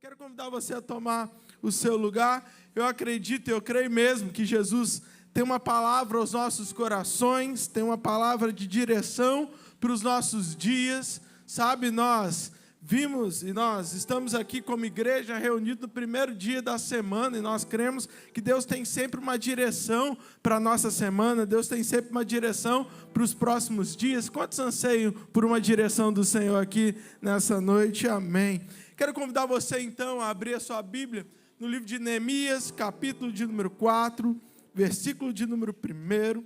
Quero convidar você a tomar o seu lugar. Eu acredito, eu creio mesmo que Jesus tem uma palavra aos nossos corações, tem uma palavra de direção para os nossos dias. Sabe, nós vimos e nós estamos aqui como igreja reunidos no primeiro dia da semana e nós cremos que Deus tem sempre uma direção para a nossa semana, Deus tem sempre uma direção para os próximos dias. Quantos anseiam por uma direção do Senhor aqui nessa noite? Amém. Quero convidar você então a abrir a sua Bíblia no livro de Neemias, capítulo de número 4, versículo de número 1.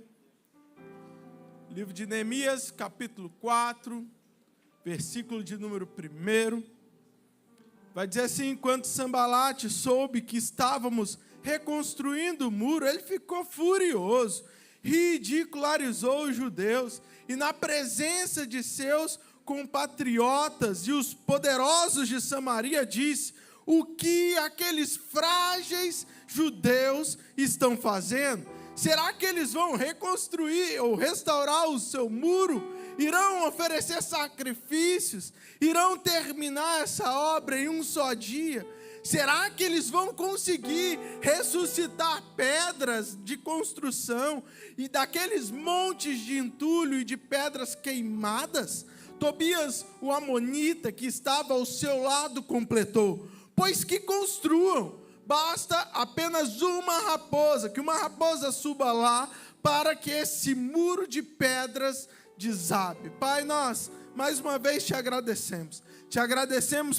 Livro de Neemias, capítulo 4, versículo de número 1. Vai dizer assim: quando Sambalate soube que estávamos reconstruindo o muro, ele ficou furioso, ridicularizou os judeus e na presença de seus compatriotas e os poderosos de Samaria disse: o que aqueles frágeis judeus estão fazendo? Será que eles vão reconstruir ou restaurar o seu muro? Irão oferecer sacrifícios? Irão terminar essa obra em um só dia? Será que eles vão conseguir ressuscitar pedras de construção e daqueles montes de entulho e de pedras queimadas? Tobias, o amonita, que estava ao seu lado, completou: pois que construam, basta apenas uma raposa, que uma raposa suba lá, para que esse muro de pedras desabe. Pai, nós mais uma vez te agradecemos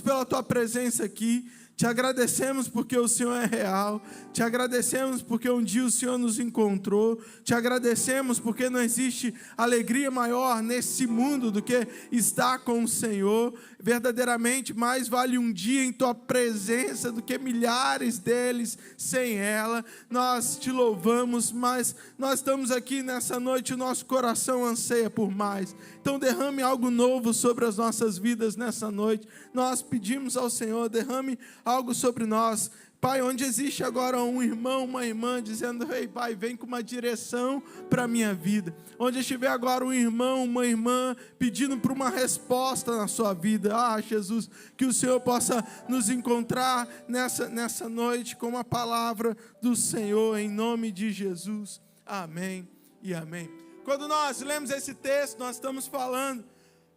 pela tua presença aqui, te agradecemos porque o Senhor é real, te agradecemos porque um dia o Senhor nos encontrou, te agradecemos porque não existe alegria maior nesse mundo do que estar com o Senhor. Verdadeiramente mais vale um dia em tua presença do que milhares deles sem ela. Nós te louvamos, mas nós estamos aqui nessa noite, o nosso coração anseia por mais. Então derrame algo novo sobre as nossas vidas nessa noite. Nós pedimos ao Senhor, derrame algo sobre nós. Pai, onde existe agora um irmão, uma irmã dizendo: ei, Pai, vem com uma direção para a minha vida. Onde estiver agora um irmão, uma irmã pedindo por uma resposta na sua vida. Ah, Jesus, que o Senhor possa nos encontrar nessa noite com a palavra do Senhor, em nome de Jesus. Amém e amém. Quando nós lemos esse texto, nós estamos falando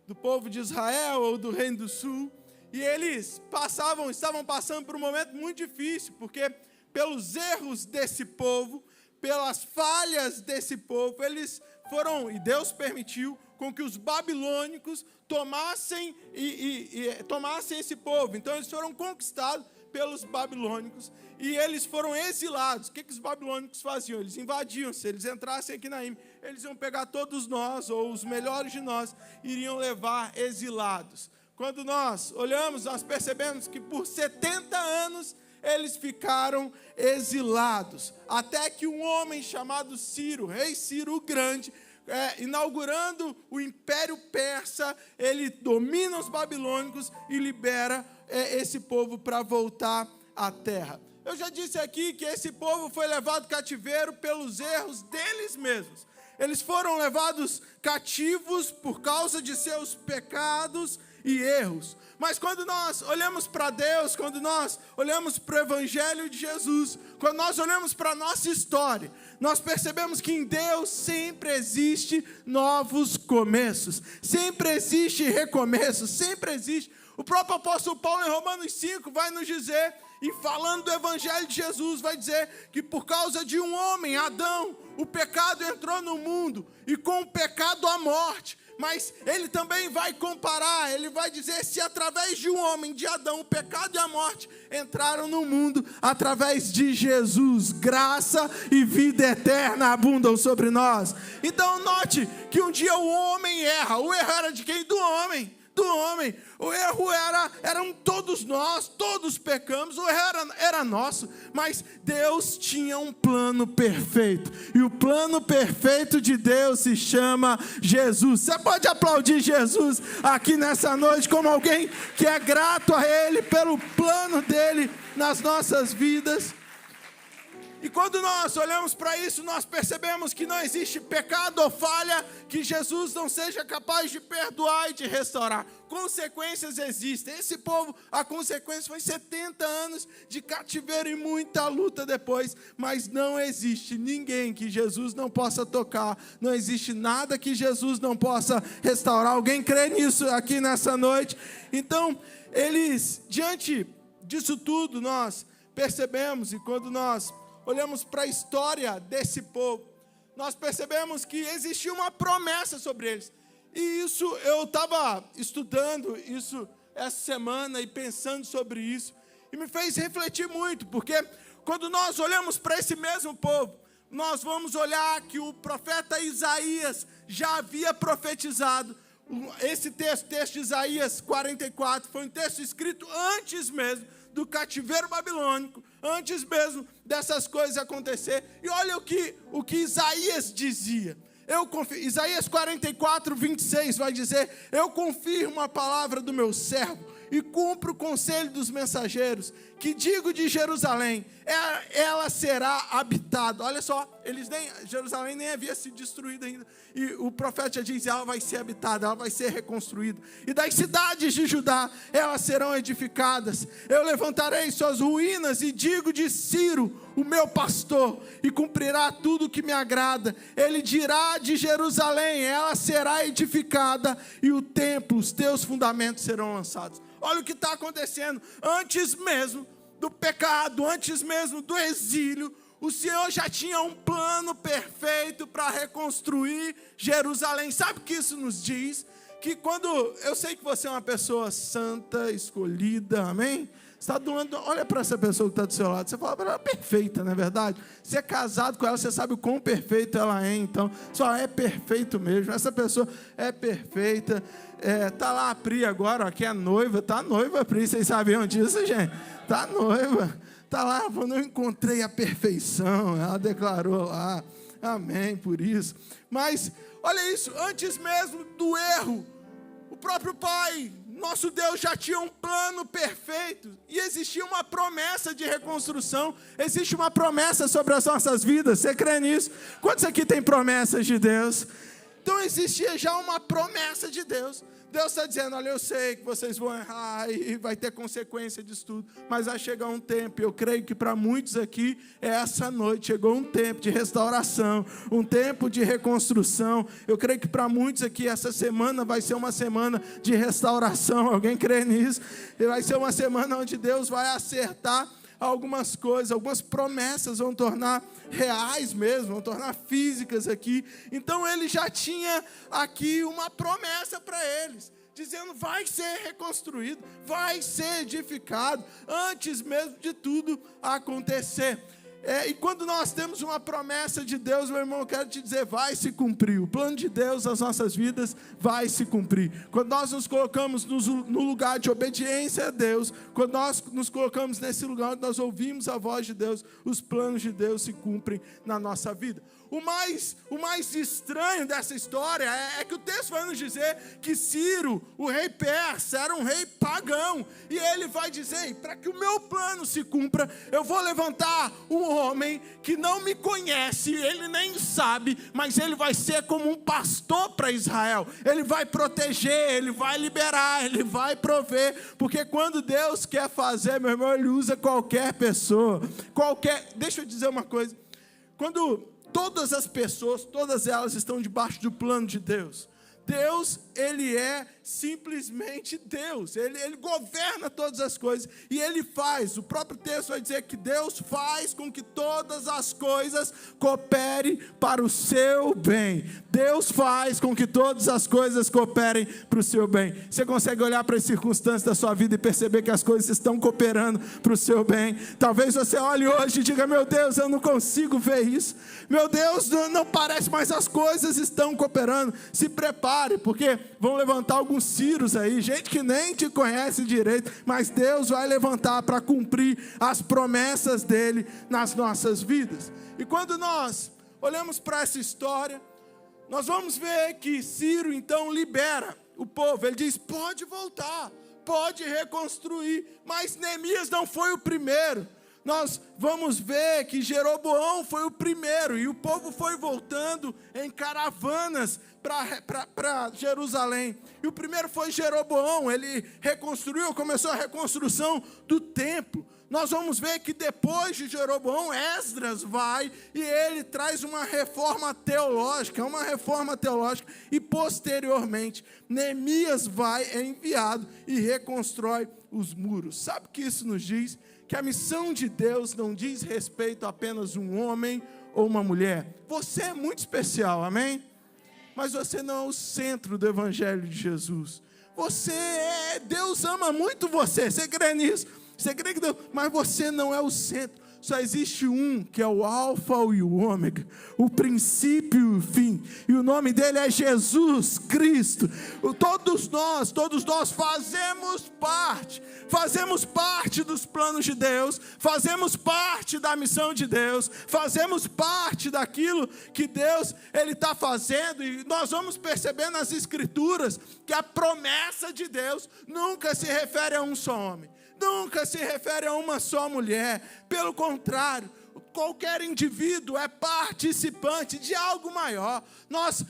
do povo de Israel ou do Reino do Sul. E eles estavam passando por um momento muito difícil, porque pelos erros desse povo, pelas falhas desse povo, eles foram, e Deus permitiu, com que os babilônicos tomassem esse povo. Então eles foram conquistados pelos babilônicos e eles foram exilados. O que os babilônicos faziam? Eles invadiam. Se eles entrassem aqui na Ime, eles iam pegar todos nós, ou os melhores de nós, iriam levar exilados. Quando nós olhamos, nós percebemos que por 70 anos eles ficaram exilados, até que um homem chamado Ciro, rei Ciro o Grande, inaugurando o Império Persa, ele domina os babilônicos e libera esse povo para voltar à terra. Eu já disse aqui que esse povo foi levado cativeiro pelos erros deles mesmos. Eles foram levados cativos por causa de seus pecados e erros. Mas quando nós olhamos para Deus, quando nós olhamos para o Evangelho de Jesus, quando nós olhamos para a nossa história, nós percebemos que em Deus sempre existe novos começos, sempre existe recomeço, sempre existe. O próprio apóstolo Paulo em Romanos 5 vai nos dizer, e falando do Evangelho de Jesus, vai dizer que por causa de um homem, Adão, o pecado entrou no mundo, e com o pecado a morte. Mas ele também vai comparar, ele vai dizer: se através de um homem, de Adão, o pecado e a morte entraram no mundo, através de Jesus, graça e vida eterna abundam sobre nós. Então note que um dia o homem erra. O erro era de quem? Do homem. O erro eram todos nós, todos pecamos, o erro era nosso, mas Deus tinha um plano perfeito, e o plano perfeito de Deus se chama Jesus. Você pode aplaudir Jesus aqui nessa noite como alguém que é grato a Ele pelo plano dele nas nossas vidas. E quando nós olhamos para isso, nós percebemos que não existe pecado ou falha que Jesus não seja capaz de perdoar e de restaurar. consequências existem. Esse povo, a consequência foi 70 anos de cativeiro e muita luta depois, mas não existe ninguém que Jesus não possa tocar, não existe nada que Jesus não possa restaurar. Alguém crê nisso aqui nessa noite? Então, eles, diante disso tudo, nós percebemos, e quando nós olhamos para a história desse povo, nós percebemos que existia uma promessa sobre eles. E isso, eu estava estudando isso essa semana e pensando sobre isso, e me fez refletir muito, porque quando nós olhamos para esse mesmo povo, nós vamos olhar que o profeta Isaías já havia profetizado. Esse texto de Isaías 44, foi um texto escrito antes mesmo do cativeiro babilônico, antes mesmo dessas coisas acontecer. E olha o que Isaías dizia. Isaías 44, 26 vai dizer: eu confirmo a palavra do meu servo e cumpro o conselho dos mensageiros, que digo de Jerusalém, ela será habitada. Olha só, Jerusalém nem havia sido destruída ainda, e o profeta já diz: ela vai ser habitada, ela vai ser reconstruída, e das cidades de Judá, elas serão edificadas. Eu levantarei suas ruínas, e digo de Ciro, o meu pastor, e cumprirá tudo o que me agrada. Ele dirá de Jerusalém, ela será edificada, e o templo, os teus fundamentos serão lançados. Olha o que está acontecendo. Antes mesmo do pecado, antes mesmo do exílio, o Senhor já tinha um plano perfeito para reconstruir Jerusalém. Sabe o que isso nos diz? Que quando, eu sei que você é uma pessoa santa, escolhida, amém? Está doando, olha para essa pessoa que está do seu lado, você fala para ela, perfeita, não é verdade? Você é casado com ela, você sabe o quão perfeita ela é, então, só é perfeito mesmo, essa pessoa é perfeita. Tá lá a Pri agora, ó, que é noiva, tá noiva, Pri, vocês sabiam disso, gente? Tá noiva, tá lá, eu não encontrei a perfeição, ela declarou lá, amém, por isso. Mas, olha isso, antes mesmo do erro, o próprio Pai, nosso Deus, já tinha um plano perfeito, e existia uma promessa de reconstrução, existe uma promessa sobre as nossas vidas, você crê nisso? Quantos aqui tem promessas de Deus? Então existia já uma promessa de Deus. Deus está dizendo: olha, eu sei que vocês vão errar e vai ter consequência disso tudo, mas vai chegar um tempo, eu creio que para muitos aqui, essa noite, chegou um tempo de restauração, um tempo de reconstrução. Eu creio que para muitos aqui, essa semana vai ser uma semana de restauração. Alguém crê nisso? Vai ser uma semana onde Deus vai acertar algumas coisas, algumas promessas vão tornar reais mesmo, vão tornar físicas aqui. Então ele já tinha aqui uma promessa para eles, dizendo: vai ser reconstruído, vai ser edificado, antes mesmo de tudo acontecer. E quando nós temos uma promessa de Deus, meu irmão, eu quero te dizer, vai se cumprir. O plano de Deus nas nossas vidas vai se cumprir. Quando nós nos colocamos no lugar de obediência a Deus, quando nós nos colocamos nesse lugar onde nós ouvimos a voz de Deus, os planos de Deus se cumprem na nossa vida. O mais estranho dessa história é que o texto vai nos dizer que Ciro, o rei persa, era um rei pagão. E ele vai dizer: para que o meu plano se cumpra, eu vou levantar um homem que não me conhece, ele nem sabe, mas ele vai ser como um pastor para Israel. Ele vai proteger, ele vai liberar, ele vai prover. Porque quando Deus quer fazer, meu irmão, ele usa qualquer pessoa. Deixa eu dizer uma coisa. Quando todas as pessoas, todas elas estão debaixo do plano de Deus. Deus, ele é simplesmente Deus, ele governa todas as coisas, e ele faz, o próprio texto vai dizer que Deus faz com que todas as coisas cooperem para o seu bem. Deus faz com que todas as coisas cooperem para o seu bem. Você consegue olhar para as circunstâncias da sua vida e perceber que as coisas estão cooperando para o seu bem? Talvez você olhe hoje e diga: meu Deus, eu não consigo ver isso, meu Deus, não parece, mas as coisas estão cooperando. Se prepare, porque vão levantar alguns Ciros aí, gente que nem te conhece direito, mas Deus vai levantar para cumprir as promessas dele nas nossas vidas. E quando nós olhamos para essa história, nós vamos ver que Ciro então libera o povo. Ele diz: pode voltar, pode reconstruir. Mas Neemias não foi o primeiro. Nós vamos ver que Jeroboão foi o primeiro, e o povo foi voltando em caravanas para Jerusalém. E o primeiro foi Jeroboão. Ele começou a reconstrução do templo. Nós vamos ver que depois de Jeroboão, Esdras vai e ele traz uma reforma teológica, e posteriormente Neemias é enviado e reconstrói os muros. Sabe o que isso nos diz? Que a missão de Deus não diz respeito a apenas um homem ou uma mulher. Você é muito especial, amém? Mas você não é o centro do Evangelho de Jesus. Deus ama muito você, você crê nisso? Você crê que Deus... Mas você não é o centro. Só existe um, que é o Alfa e o Ômega, o princípio e o fim. E o nome dele é Jesus Cristo. Todos nós fazemos parte dos planos de Deus, fazemos parte da missão de Deus, fazemos parte daquilo que Deus está fazendo. E nós vamos perceber nas Escrituras que a promessa de Deus nunca se refere a um só homem. Nunca se refere a uma só mulher. Pelo contrário, qualquer indivíduo é participante de algo maior.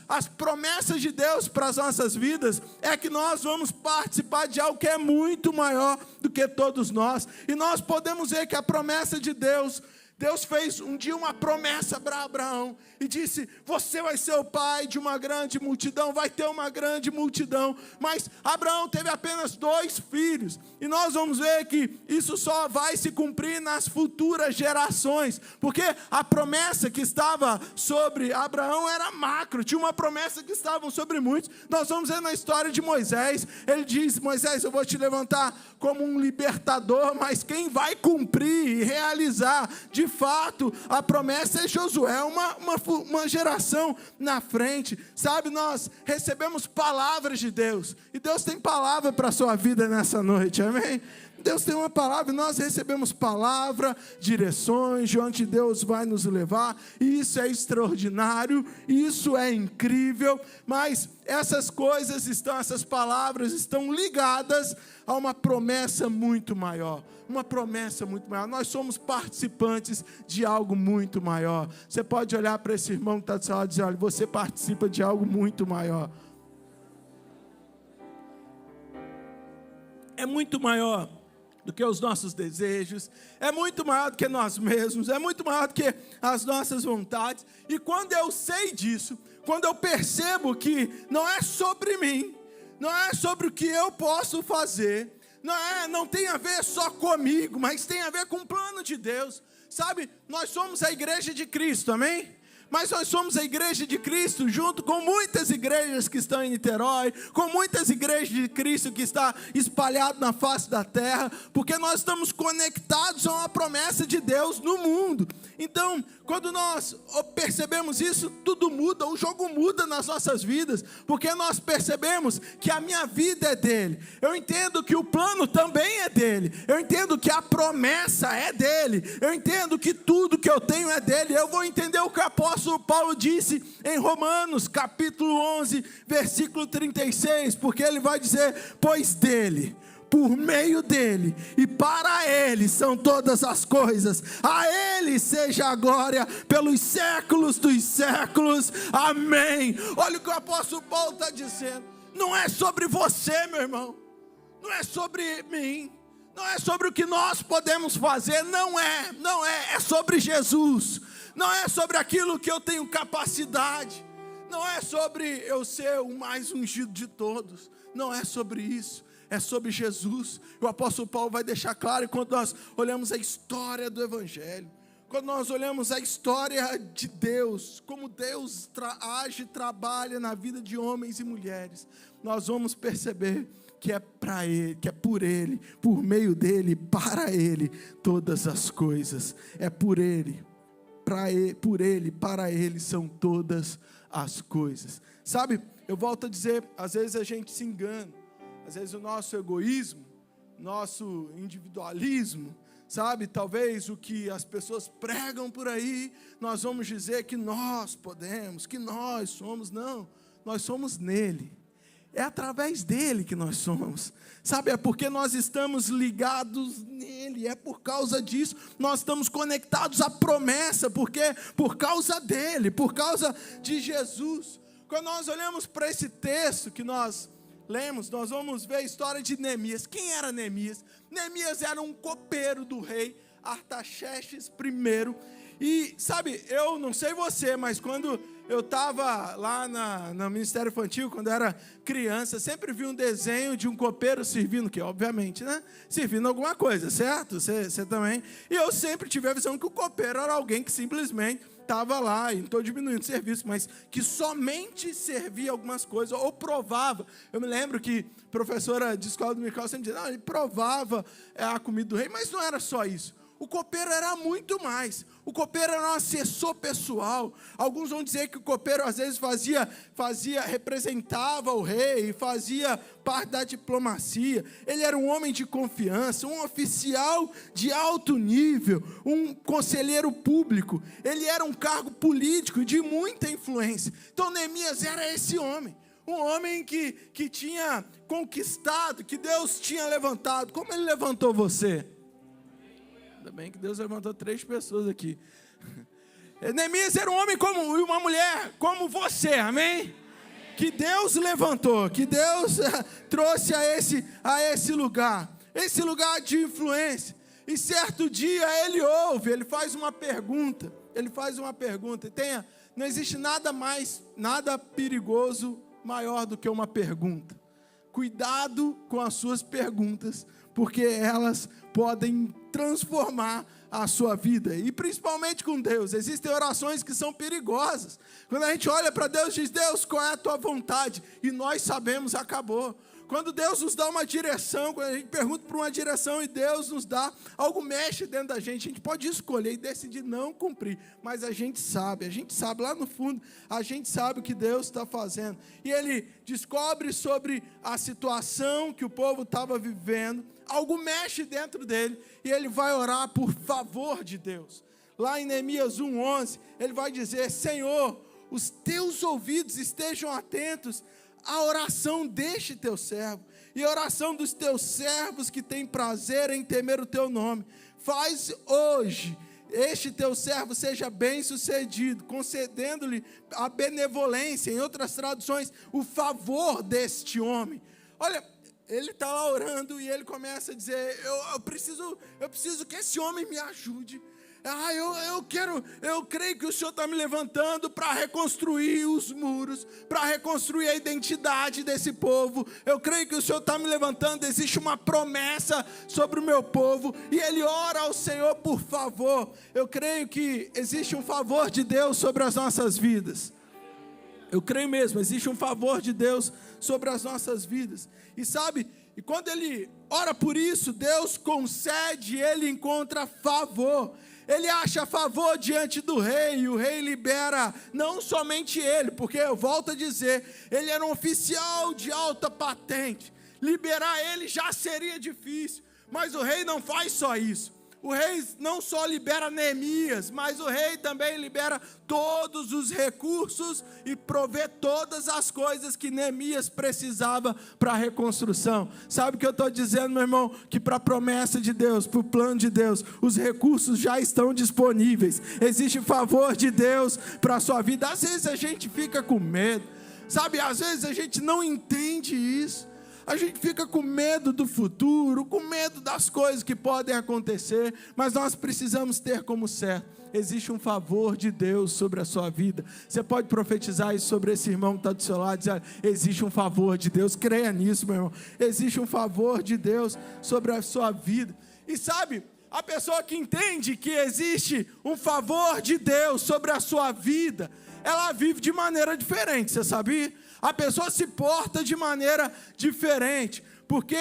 As promessas de Deus para as nossas vidas é que nós vamos participar de algo que é muito maior do que todos nós. E nós podemos ver que a promessa de Deus fez um dia uma promessa para Abraão e disse: você vai ser o pai de uma grande multidão, vai ter uma grande multidão. Mas Abraão teve apenas 2 filhos, e nós vamos ver que isso só vai se cumprir nas futuras gerações, porque a promessa que estava sobre Abraão era macro, tinha uma promessa que estava sobre muitos. Nós vamos ver na história de Moisés, ele diz: Moisés, eu vou te levantar como um libertador, mas quem vai cumprir e realizar de fato a promessa é Josué, uma geração na frente. Sabe, nós recebemos palavras de Deus, e Deus tem palavra para a sua vida nessa noite, amém? Deus tem uma palavra, e nós recebemos palavra, direções de onde Deus vai nos levar, e isso é extraordinário, isso é incrível. Mas essas palavras estão ligadas a uma promessa muito maior. Nós somos participantes de algo muito maior. Você pode olhar para esse irmão que está do seu lado e dizer: olha, você participa de algo muito maior. É muito maior do que os nossos desejos, é muito maior do que nós mesmos, é muito maior do que as nossas vontades. E quando eu sei disso, quando eu percebo que não é sobre mim, não é sobre o que eu posso fazer, não tem a ver só comigo, mas tem a ver com o plano de Deus. Sabe, nós somos a igreja de Cristo, amém? Mas nós somos a igreja de Cristo junto com muitas igrejas que estão em Niterói, com muitas igrejas de Cristo que estão espalhadas na face da terra, porque nós estamos conectados a uma promessa de Deus no mundo. Então, quando nós percebemos isso, tudo muda, o jogo muda nas nossas vidas, porque nós percebemos que a minha vida é dele. Eu entendo que o plano também é dele. Eu entendo que a promessa é dele. Eu entendo que tudo que eu tenho é dele. Eu vou entender o que o apóstolo Paulo disse em Romanos, capítulo 11, versículo 36, porque ele vai dizer: pois dele, por meio dele e para ele são todas as coisas, a ele seja a glória pelos séculos dos séculos, amém. Olha o que o apóstolo Paulo está dizendo. Não é sobre você, meu irmão, não é sobre mim, não é sobre o que nós podemos fazer, não é sobre Jesus, não é sobre aquilo que eu tenho capacidade, não é sobre eu ser o mais ungido de todos, não é sobre isso. É sobre Jesus. O apóstolo Paulo vai deixar claro, quando nós olhamos a história do Evangelho, quando nós olhamos a história de Deus, como Deus age e trabalha na vida de homens e mulheres, nós vamos perceber que é para Ele, que é por Ele, por meio dEle, para Ele, todas as coisas. É por Ele, para Ele são todas as coisas. Sabe, eu volto a dizer, às vezes a gente se engana. Às vezes o nosso egoísmo, nosso individualismo, sabe, talvez o que as pessoas pregam por aí, nós vamos dizer que nós podemos, que nós somos. Não, nós somos nele. É através dele que nós somos. Sabe, é porque nós estamos ligados nele, é por causa disso, nós estamos conectados à promessa, porque por causa dele, por causa de Jesus. Quando nós olhamos para esse texto que nós lemos, nós vamos ver a história de Neemias. Quem era Neemias? Neemias era um copeiro do rei Artaxerxes I. E sabe, eu não sei você, mas quando eu estava lá no Ministério Infantil, quando eu era criança, sempre vi um desenho de um copeiro servindo, que obviamente, né? Servindo alguma coisa, certo? Você também. E eu sempre tive a visão que o copeiro era alguém que simplesmente estava lá, e não estou diminuindo o serviço, mas que somente servia algumas coisas, ou provava. Eu me lembro que a professora de escola dominical sempre dizia, não, ele provava a comida do rei, mas não era só isso. O copeiro era muito mais. O copeiro era um assessor pessoal. Alguns vão dizer que o copeiro às vezes representava o rei, fazia parte da diplomacia. Ele era um homem de confiança, um oficial de alto nível, um conselheiro público. Ele era um cargo político de muita influência. Então Neemias era esse homem. Um homem que tinha conquistado, que Deus tinha levantado. Como ele levantou você? Ainda bem que Deus levantou 3 pessoas aqui. Neemias era um homem e uma mulher como você, amém? Que Deus levantou, que Deus trouxe a esse lugar de influência. E certo dia ele faz uma pergunta. Não existe nada perigoso maior do que uma pergunta. Cuidado com as suas perguntas, porque elas podem transformar a sua vida, e principalmente com Deus. Existem orações que são perigosas. Quando a gente olha para Deus e diz, Deus, qual é a tua vontade? E nós sabemos, acabou. Quando Deus nos dá uma direção, quando a gente pergunta por uma direção e Deus nos dá, algo mexe dentro da gente. A gente pode escolher e decidir não cumprir, mas a gente sabe lá no fundo, a gente sabe o que Deus está fazendo. E ele descobre sobre a situação que o povo estava vivendo, algo mexe dentro dele, e ele vai orar por favor de Deus. Lá em Neemias 1:11, ele vai dizer, Senhor, os teus ouvidos estejam atentos a oração deste teu servo, e a oração dos teus servos que têm prazer em temer o teu nome. Faz hoje este teu servo seja bem sucedido, concedendo-lhe a benevolência, em outras traduções, o favor deste homem. Olha, ele está lá orando e ele começa a dizer, eu preciso que esse homem me ajude. Eu creio que o Senhor está me levantando para reconstruir os muros, para reconstruir a identidade desse povo. Eu creio que o Senhor está me levantando, existe uma promessa sobre o meu povo, e ele ora ao Senhor por favor. Eu creio que existe um favor de Deus sobre as nossas vidas. Eu creio mesmo, existe um favor de Deus sobre as nossas vidas. E sabe, e quando ele ora por isso, Deus concede, ele encontra favor. Ele acha favor diante do rei, e o rei libera não somente ele, porque eu volto a dizer, ele era um oficial de alta patente. Liberar ele já seria difícil, mas o rei não faz só isso. O rei não só libera Neemias, mas o rei também libera todos os recursos e provê todas as coisas que Neemias precisava para a reconstrução. Sabe o que eu estou dizendo, meu irmão? Que para a promessa de Deus, para o plano de Deus, os recursos já estão disponíveis. Existe favor de Deus para a sua vida. Às vezes a gente fica com medo, sabe? Às vezes a gente não entende isso. A gente fica com medo do futuro, com medo das coisas que podem acontecer, mas nós precisamos ter como certo, existe um favor de Deus sobre a sua vida. Você pode profetizar isso sobre esse irmão que está do seu lado, dizer, existe um favor de Deus, creia nisso, meu irmão, existe um favor de Deus sobre a sua vida. E sabe, a pessoa que entende que existe um favor de Deus sobre a sua vida, ela vive de maneira diferente, você sabia? A pessoa se porta de maneira diferente, porque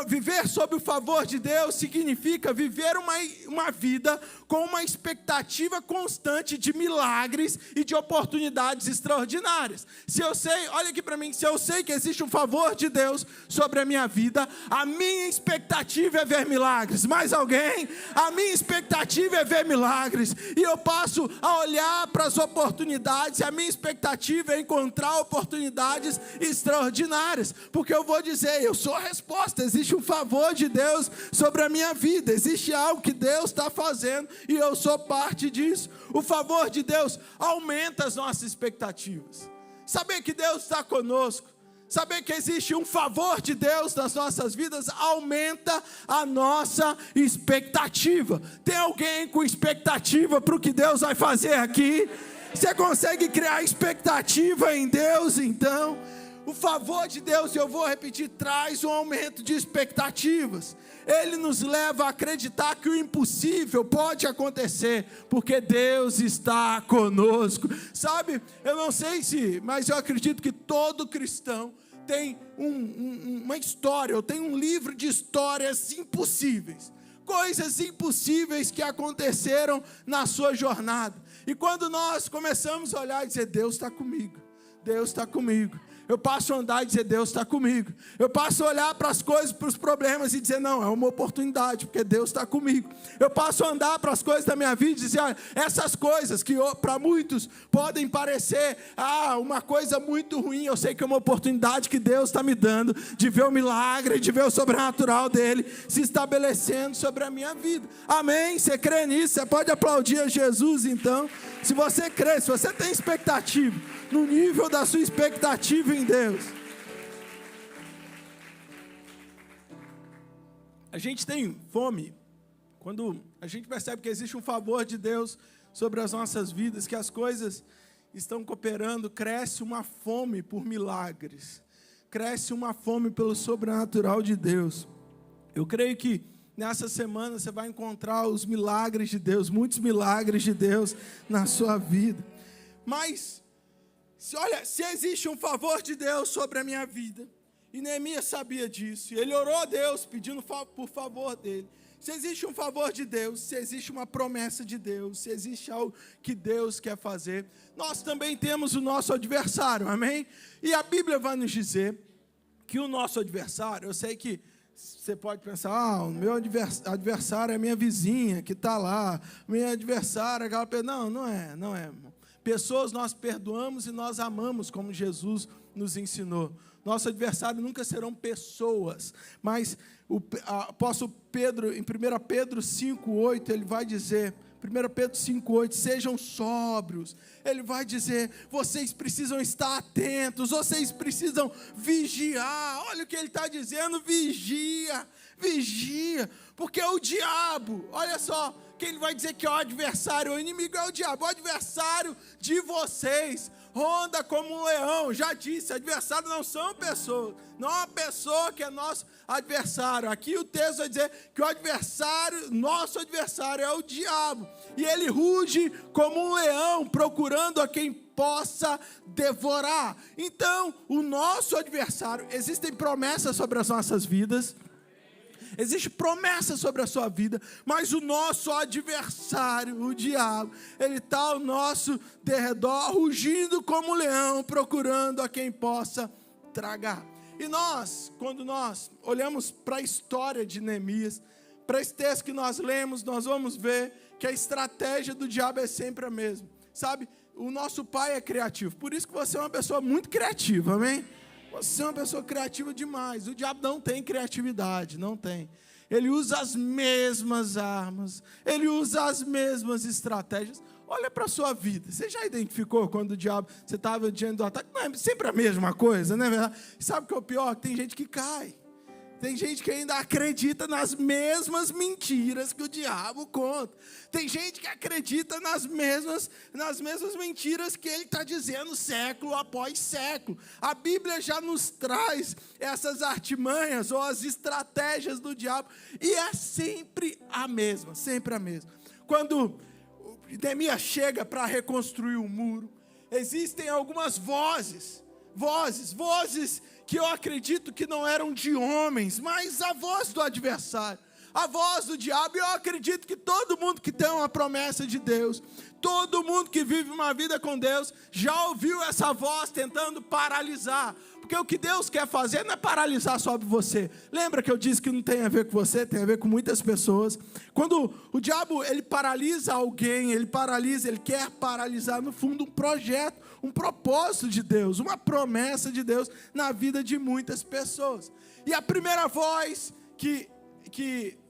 viver sob o favor de Deus significa viver uma vida com uma expectativa constante de milagres e de oportunidades extraordinárias. Se eu sei, olha aqui para mim, se eu sei que existe um favor de Deus sobre a minha vida, a minha expectativa é ver milagres. Mais alguém? A minha expectativa é ver milagres, e eu passo a olhar para as oportunidades, e a minha expectativa é encontrar oportunidades extraordinárias, porque eu vou dizer, eu sou a resposta, existe um favor de Deus sobre a minha vida, existe algo que Deus está fazendo, e eu sou parte disso. O favor de Deus aumenta as nossas expectativas. Saber que Deus está conosco, saber que existe um favor de Deus nas nossas vidas, aumenta a nossa expectativa. Tem alguém com expectativa para o que Deus vai fazer aqui? Você consegue criar expectativa em Deus, então? O favor de Deus, eu vou repetir, traz um aumento de expectativas. Ele nos leva a acreditar que o impossível pode acontecer, porque Deus está conosco. Sabe, eu não sei mas eu acredito que todo cristão tem uma história, ou tem um livro de histórias impossíveis. Coisas impossíveis que aconteceram na sua jornada. E quando nós começamos a olhar e dizer, Deus está comigo, Deus está comigo. Eu passo a andar e dizer, Deus está comigo. Eu passo a olhar para as coisas, para os problemas e dizer, não, é uma oportunidade, porque Deus está comigo. Eu passo a andar para as coisas da minha vida e dizer, olha, essas coisas que para muitos podem parecer uma coisa muito ruim, eu sei que é uma oportunidade que Deus está me dando de ver o milagre, de ver o sobrenatural dele se estabelecendo sobre a minha vida. Amém? Você crê nisso? Você pode aplaudir a Jesus, então? Se você crê, se você tem expectativa, no nível da sua expectativa em Deus. A gente tem fome quando a gente percebe que existe um favor de Deus sobre as nossas vidas, que as coisas estão cooperando, cresce uma fome por milagres, cresce uma fome pelo sobrenatural de Deus. Eu creio que nessa semana você vai encontrar os milagres de Deus, muitos milagres de Deus na sua vida. Mas se existe um favor de Deus sobre a minha vida, e Neemias sabia disso, e ele orou a Deus pedindo por favor dele. Se existe um favor de Deus, se existe uma promessa de Deus, se existe algo que Deus quer fazer, nós também temos o nosso adversário, amém? E a Bíblia vai nos dizer que o nosso adversário, eu sei que você pode pensar, o meu adversário é a minha vizinha que está lá, minha adversária é aquela pessoa. Não é, irmão. Pessoas nós perdoamos e nós amamos, como Jesus nos ensinou. Nosso adversário nunca serão pessoas, mas o apóstolo Pedro, em 1 Pedro 5,8, ele vai dizer, 1 Pedro 5,8, sejam sóbrios. Ele vai dizer, vocês precisam estar atentos, vocês precisam vigiar. Olha o que ele está dizendo, vigia, porque o diabo, olha só, que ele vai dizer que é o adversário, o inimigo é o diabo, o adversário de vocês ronda como um leão. Já disse, adversário não são pessoas, não é uma pessoa que é nosso adversário. Aqui o texto vai dizer que o adversário, nosso adversário é o diabo, e ele ruge como um leão, procurando a quem possa devorar. Então, o nosso adversário, existem promessas sobre as nossas vidas, existe promessa sobre a sua vida, mas o nosso adversário, o diabo, ele está ao nosso derredor, rugindo como um leão, procurando a quem possa tragar. E quando nós olhamos para a história de Neemias, para esse texto que nós lemos, nós vamos ver que a estratégia do diabo é sempre a mesma. Sabe, o nosso pai é criativo, por isso que você é uma pessoa muito criativa, amém? Você é uma pessoa criativa demais. O diabo não tem criatividade, não tem. Ele usa as mesmas armas, ele usa as mesmas estratégias. Olha para a sua vida. Você já identificou quando o diabo, você estava diante do ataque? Não é sempre a mesma coisa, não é verdade? Sabe o que é o pior? Tem gente que cai. Tem gente que ainda acredita nas mesmas mentiras que o diabo conta. Tem gente que acredita nas mesmas mentiras que ele está dizendo século após século. A Bíblia já nos traz essas artimanhas ou as estratégias do diabo. E é sempre a mesma, sempre a mesma. Quando Neemias chega para reconstruir o muro, existem algumas vozes que eu acredito que não eram de homens, mas a voz do adversário, a voz do diabo. E eu acredito que todo mundo que tem uma promessa de Deus, todo mundo que vive uma vida com Deus, já ouviu essa voz tentando paralisar. Porque o que Deus quer fazer não é paralisar só você. Lembra que eu disse que não tem a ver com você, tem a ver com muitas pessoas. Quando o diabo, ele paralisa alguém, ele quer paralisar, no fundo, um projeto, um propósito de Deus, uma promessa de Deus na vida de muitas pessoas. E a primeira voz que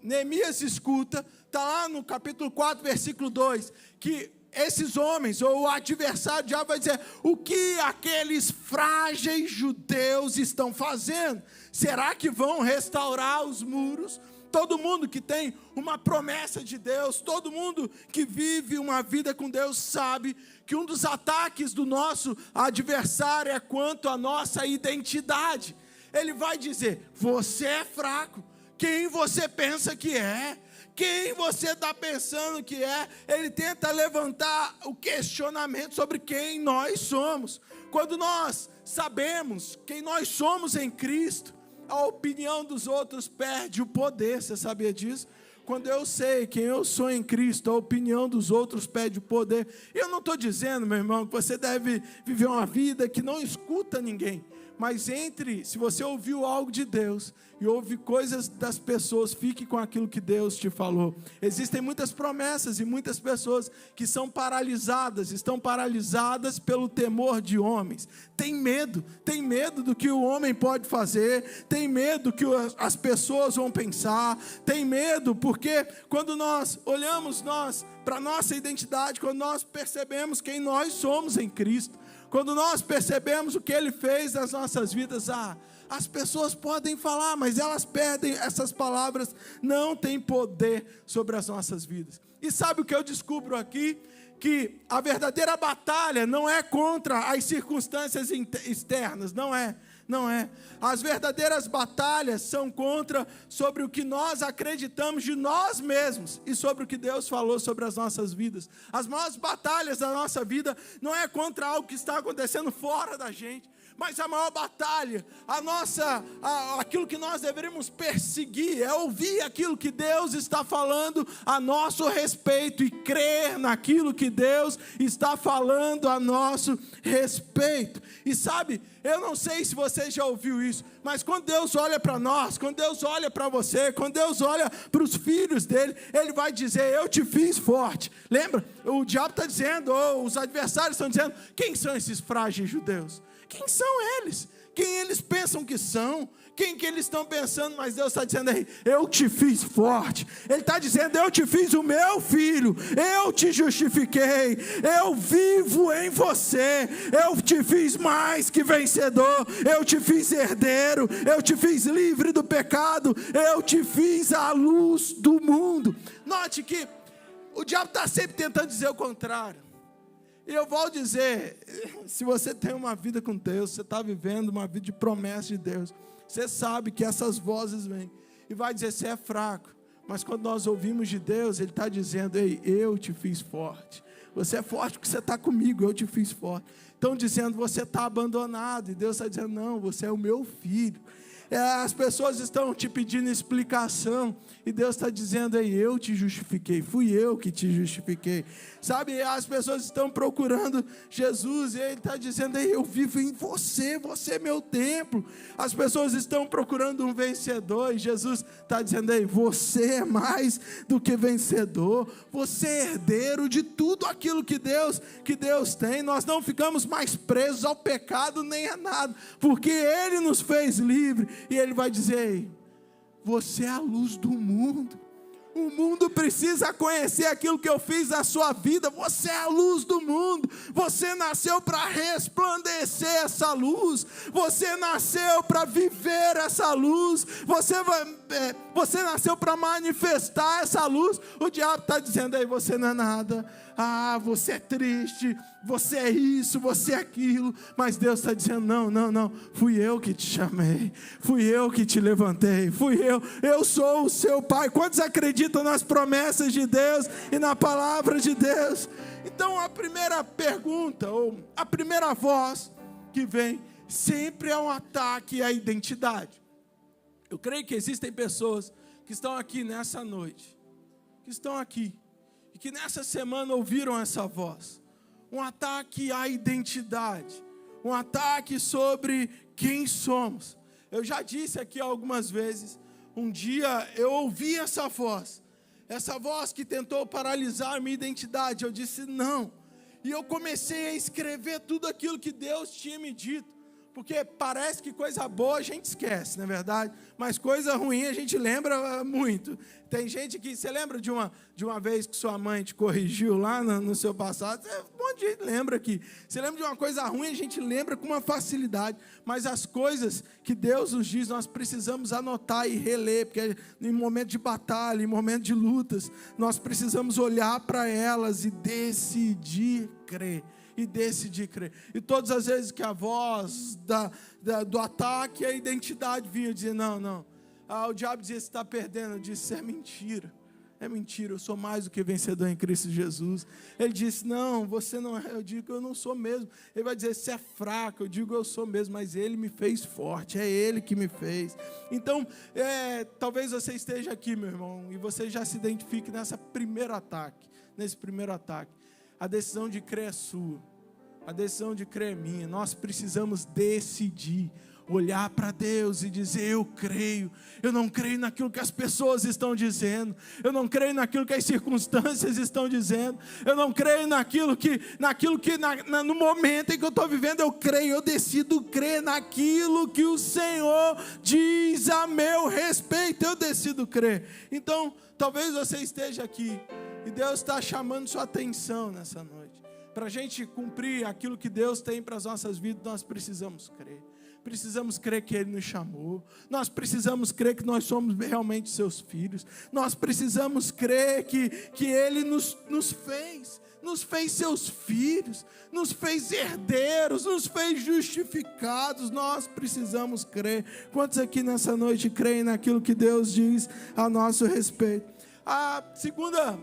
Neemias escuta, está lá no capítulo 4, versículo 2, que esses homens, ou o adversário já vai dizer: o que aqueles frágeis judeus estão fazendo? Será que vão restaurar os muros? Todo mundo que tem uma promessa de Deus, todo mundo que vive uma vida com Deus sabe que um dos ataques do nosso adversário é quanto à nossa identidade. Ele vai dizer: você é fraco, quem você pensa que é? Quem você está pensando que é? Ele tenta levantar o questionamento sobre quem nós somos. Quando nós sabemos quem nós somos em Cristo, a opinião dos outros perde o poder. Você sabia disso? Quando eu sei quem eu sou em Cristo, a opinião dos outros perde o poder. Eu não estou dizendo, meu irmão, que você deve viver uma vida que não escuta ninguém. Mas se você ouviu algo de Deus e ouve coisas das pessoas, fique com aquilo que Deus te falou. Existem muitas promessas e muitas pessoas que são paralisadas, estão paralisadas pelo temor de homens. Tem medo do que o homem pode fazer, tem medo do que as pessoas vão pensar, tem medo porque quando nós olhamos para a nossa identidade, quando nós percebemos quem nós somos em Cristo, quando nós percebemos o que Ele fez nas nossas vidas, as pessoas podem falar, mas elas perdem, essas palavras não têm poder sobre as nossas vidas. E sabe o que eu descubro aqui? Que a verdadeira batalha não é contra as circunstâncias externas, não é. As verdadeiras batalhas são sobre o que nós acreditamos de nós mesmos e sobre o que Deus falou sobre as nossas vidas. As maiores batalhas da nossa vida não é contra algo que está acontecendo fora da gente, mas a maior batalha, aquilo que nós deveríamos perseguir é ouvir aquilo que Deus está falando a nosso respeito e crer naquilo que Deus está falando a nosso respeito. E sabe, eu não sei se você já ouviu isso, mas quando Deus olha para nós, quando Deus olha para você, quando Deus olha para os filhos dele, Ele vai dizer: eu te fiz forte. Lembra? O diabo está dizendo, ou os adversários estão dizendo: quem são esses frágeis judeus? Quem são eles? Quem eles pensam que são? Quem que eles estão pensando? Mas Deus está dizendo aí: eu te fiz forte. Ele está dizendo: eu te fiz o meu filho, eu te justifiquei, eu vivo em você, eu te fiz mais que vencedor, eu te fiz herdeiro, eu te fiz livre do pecado, eu te fiz a luz do mundo. Note que o diabo está sempre tentando dizer o contrário. E eu vou dizer, se você tem uma vida com Deus, você está vivendo uma vida de promessa de Deus, você sabe que essas vozes vêm e vai dizer: você é fraco. Mas quando nós ouvimos de Deus, Ele está dizendo: ei, eu te fiz forte. Você é forte porque você está comigo, eu te fiz forte. Estão dizendo: você está abandonado. E Deus está dizendo: não, você é o meu filho. As pessoas estão te pedindo explicação e Deus está dizendo: aí, eu te justifiquei, fui eu que te justifiquei. Sabe, as pessoas estão procurando Jesus e Ele está dizendo: aí, eu vivo em você, você é meu templo. As pessoas estão procurando um vencedor e Jesus está dizendo: aí, você é mais do que vencedor, você é herdeiro de tudo aquilo que Deus tem. Nós não ficamos mais presos ao pecado nem a nada, porque Ele nos fez livre. E Ele vai dizer: ei, você é a luz do mundo. O mundo precisa conhecer aquilo que eu fiz na sua vida. Você é a luz do mundo. Você nasceu para resplandecer essa luz. Você nasceu para viver essa luz. Você nasceu para manifestar essa luz. O diabo está dizendo: aí, você não é nada. Você é triste, você é isso, você é aquilo. Mas Deus está dizendo: não, fui eu que te chamei, fui eu que te levantei, eu sou o seu pai. Quantos acreditam nas promessas de Deus e na palavra de Deus? Então a primeira pergunta, ou a primeira voz que vem, sempre é um ataque à identidade. Eu creio que existem pessoas que estão aqui nessa noite, que estão aqui, e que nessa semana ouviram essa voz. Um ataque à identidade, um ataque sobre quem somos. Eu já disse aqui algumas vezes, um dia eu ouvi essa voz que tentou paralisar a minha identidade. Eu disse não, e eu comecei a escrever tudo aquilo que Deus tinha me dito, Porque parece que coisa boa a gente esquece, não é verdade? Mas coisa ruim a gente lembra muito. Tem gente que... Você lembra de uma vez que sua mãe te corrigiu lá no seu passado? Um monte de gente lembra aqui. Você lembra de uma coisa ruim, a gente lembra com uma facilidade. Mas as coisas que Deus nos diz, nós precisamos anotar e reler. Porque em momento de batalha, em momento de lutas, nós precisamos olhar para elas e decidir crer. E todas as vezes que a voz do ataque, a identidade vinha dizer, não. O diabo dizia, você está perdendo. Eu disse, é mentira, eu sou mais do que vencedor em Cristo Jesus. Ele disse, não, você não é. Eu digo, eu não sou mesmo. Ele vai dizer, você é fraco. Eu digo, eu sou mesmo, mas Ele me fez forte, é Ele que me fez. Então, talvez você esteja aqui, meu irmão, e você já se identifique nesse primeiro ataque. A decisão de crer é sua. A decisão de crer é minha. Nós precisamos decidir. Olhar para Deus e dizer, eu creio. Eu não creio naquilo que as pessoas estão dizendo. Eu não creio naquilo que as circunstâncias estão dizendo. Eu não creio naquilo que no momento em que eu estou vivendo, eu creio. Eu decido crer naquilo que o Senhor diz a meu respeito. Eu decido crer. Então, talvez você esteja aqui e Deus está chamando sua atenção nessa noite. Para a gente cumprir aquilo que Deus tem para as nossas vidas, nós precisamos crer. Precisamos crer que Ele nos chamou. Nós precisamos crer que nós somos realmente seus filhos. Nós precisamos crer que Ele nos fez seus filhos, nos fez herdeiros, nos fez justificados. Nós precisamos crer. Quantos aqui nessa noite creem naquilo que Deus diz a nosso respeito? A segunda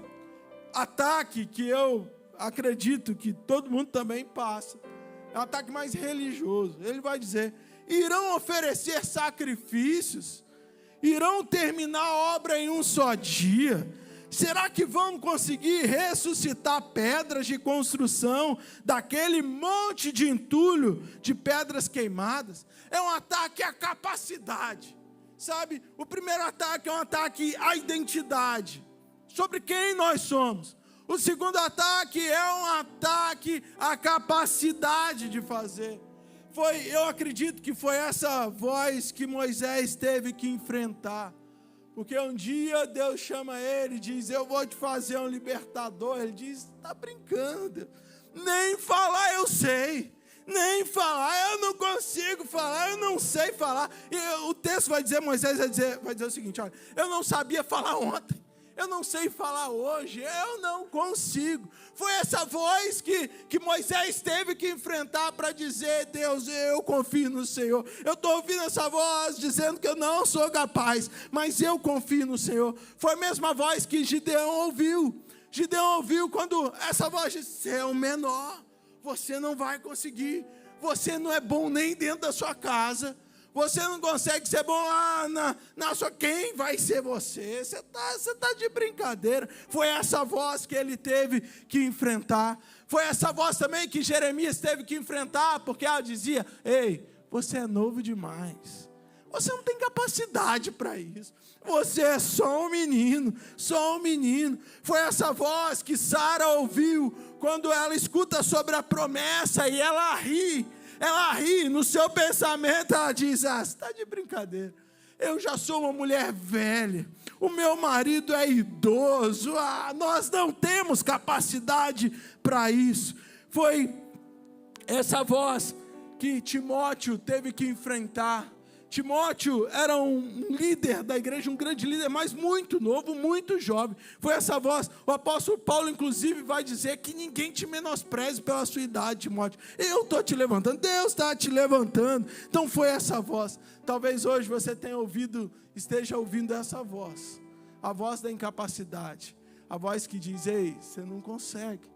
ataque que eu acredito que todo mundo também passa, é um ataque mais religioso. Ele vai dizer, irão oferecer sacrifícios, irão terminar a obra em um só dia. Será que vão conseguir ressuscitar pedras de construção daquele monte de entulho de pedras queimadas? É um ataque à capacidade, sabe? O primeiro ataque é um ataque à identidade, sobre quem nós somos. O segundo ataque é um ataque à capacidade de fazer. Eu acredito que foi essa voz que Moisés teve que enfrentar. Porque um dia Deus chama ele e diz, eu vou te fazer um libertador. Ele diz, está brincando, nem falar eu sei. Nem falar, eu não consigo falar, eu não sei falar. E o texto vai dizer, Moisés vai dizer o seguinte, olha, eu não sabia falar ontem. Eu não sei falar hoje, eu não consigo. Foi essa voz que Moisés teve que enfrentar para dizer, Deus, eu confio no Senhor. Eu estou ouvindo essa voz dizendo que eu não sou capaz, mas eu confio no Senhor. Foi a mesma voz que Gideão ouviu. Gideão ouviu quando essa voz disse, você é o menor, você não vai conseguir. Você não é bom nem dentro da sua casa. Você não consegue ser bom lá na sua... Quem vai ser você? Você tá de brincadeira. Foi essa voz que ele teve que enfrentar. Foi essa voz também que Jeremias teve que enfrentar, porque ela dizia, ei, você é novo demais. Você não tem capacidade para isso. Você é só um menino, só um menino. Foi essa voz que Sara ouviu quando ela escuta sobre a promessa e ela ri. Ela ri, no seu pensamento ela diz, você está de brincadeira, eu já sou uma mulher velha, o meu marido é idoso, nós não temos capacidade para isso. Foi essa voz que Timóteo teve que enfrentar. Timóteo era um líder da igreja, um grande líder, mas muito novo, muito jovem. Foi essa voz. O apóstolo Paulo, inclusive, vai dizer que ninguém te menospreze pela sua idade, Timóteo. Eu estou te levantando, Deus está te levantando. Então foi essa voz. Talvez hoje você esteja ouvindo essa voz. A voz da incapacidade. A voz que diz, ei, você não consegue.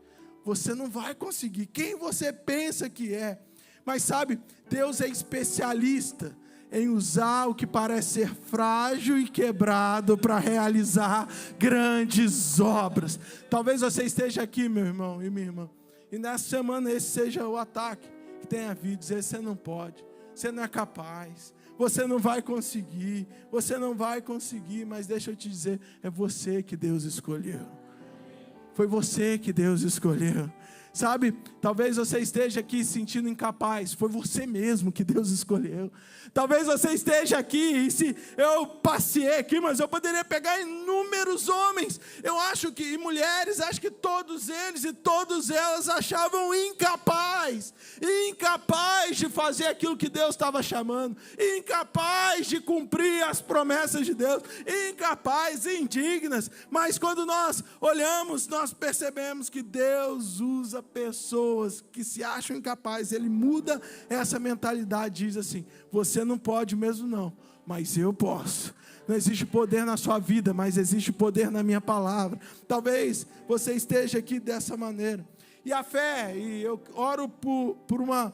Você não vai conseguir. Quem você pensa que é? Mas sabe, Deus é especialista em usar o que parece ser frágil e quebrado para realizar grandes obras. Talvez você esteja aqui, meu irmão e minha irmã, e nessa semana esse seja o ataque que tem havido, dizer, você não pode, você não é capaz, você não vai conseguir, mas deixa eu te dizer, é você que Deus escolheu. Foi você que Deus escolheu. Sabe, talvez você esteja aqui se sentindo incapaz. Foi você mesmo que Deus escolheu. Talvez você esteja aqui e se eu passei aqui, mas eu poderia pegar inúmeros homens. Eu acho que, e mulheres, acho que todos eles e todas elas achavam incapaz de fazer aquilo que Deus estava chamando, incapaz de cumprir as promessas de Deus, incapaz, indignas. Mas quando nós olhamos, nós percebemos que Deus usa pessoas que se acham incapazes. Ele muda essa mentalidade, diz assim: você não pode mesmo não, mas eu posso. Não existe poder na sua vida, mas existe poder na minha palavra. Talvez você esteja aqui dessa maneira. E a fé, e eu oro por uma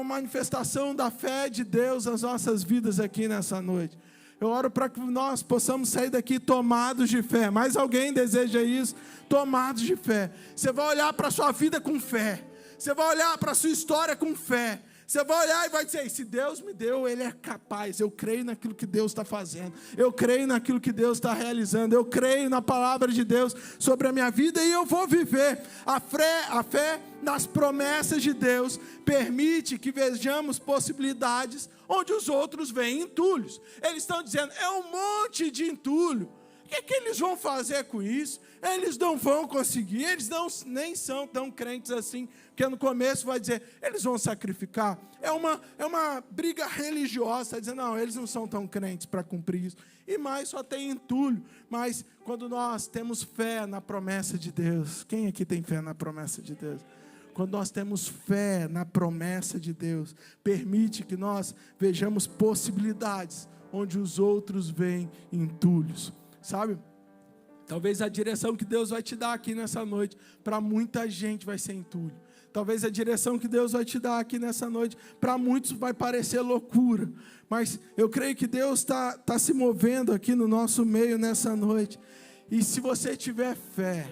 manifestação da fé de Deus nas nossas vidas aqui nessa noite. Eu oro para que nós possamos sair daqui tomados de fé. Mais alguém deseja isso? Tomados de fé. Você vai olhar para a sua vida com fé. Você vai olhar para a sua história com fé. Você vai olhar e vai dizer: se Deus me deu, Ele é capaz. Eu creio naquilo que Deus está fazendo. Eu creio naquilo que Deus está realizando. Eu creio na palavra de Deus sobre a minha vida e eu vou viver. A fé nas promessas de Deus permite que vejamos possibilidades onde os outros veem entulhos. Eles estão dizendo: é um monte de entulho. O que eles vão fazer com isso? Eles não vão conseguir, eles nem são tão crentes assim, porque no começo vai dizer, eles vão sacrificar. É uma briga religiosa, está dizendo, não, eles não são tão crentes para cumprir isso. E mais, só tem entulho. Mas quando nós temos fé na promessa de Deus, quem aqui tem fé na promessa de Deus? Quando nós temos fé na promessa de Deus, permite que nós vejamos possibilidades onde os outros veem entulhos. Sabe? Talvez a direção que Deus vai te dar aqui nessa noite, para muita gente vai ser entulho. Talvez a direção que Deus vai te dar aqui nessa noite, para muitos vai parecer loucura. Mas eu creio que Deus está se movendo aqui no nosso meio nessa noite. E se você tiver fé,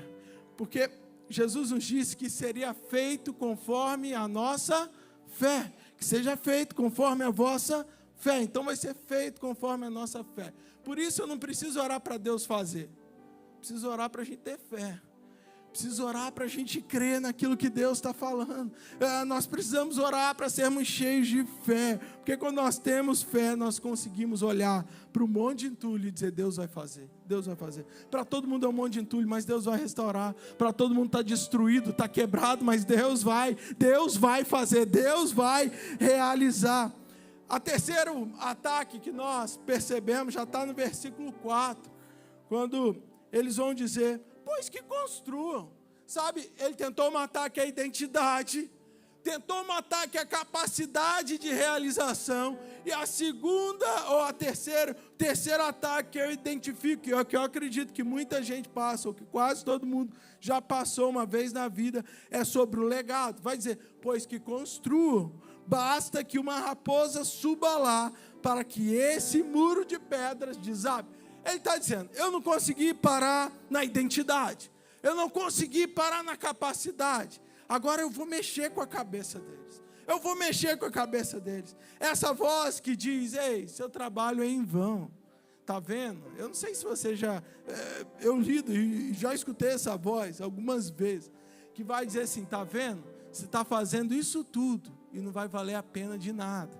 porque Jesus nos disse que seria feito conforme a nossa fé. Que seja feito conforme a vossa fé. Então vai ser feito conforme a nossa fé. Por isso eu não preciso orar para Deus fazer. Preciso orar para a gente ter fé. Preciso orar para a gente crer naquilo que Deus está falando. Nós precisamos orar para sermos cheios de fé. Porque quando nós temos fé, nós conseguimos olhar para um monte de entulho e dizer, Deus vai fazer. Deus vai fazer. Para todo mundo é um monte de entulho, mas Deus vai restaurar. Para todo mundo está destruído, está quebrado, mas Deus vai fazer. Deus vai realizar. O terceiro ataque que nós percebemos já está no versículo 4, quando eles vão dizer, pois que construam. Sabe, ele tentou matar aqui a identidade, tentou matar aqui a capacidade de realização, e a segunda ou a terceiro ataque que eu identifico, que eu acredito que muita gente passa, ou que quase todo mundo já passou uma vez na vida, é sobre o legado. Vai dizer, pois que construam. Basta que uma raposa suba lá para que esse muro de pedras desabe. Ele está dizendo, eu não consegui parar na identidade. Eu não consegui parar na capacidade. Agora eu vou mexer com a cabeça deles. Eu vou mexer com a cabeça deles. Essa voz que diz, ei, seu trabalho é em vão. Está vendo? Eu não sei se você já... eu lido e já escutei essa voz algumas vezes. Que vai dizer assim, está vendo? Você está fazendo isso tudo. E não vai valer a pena de nada.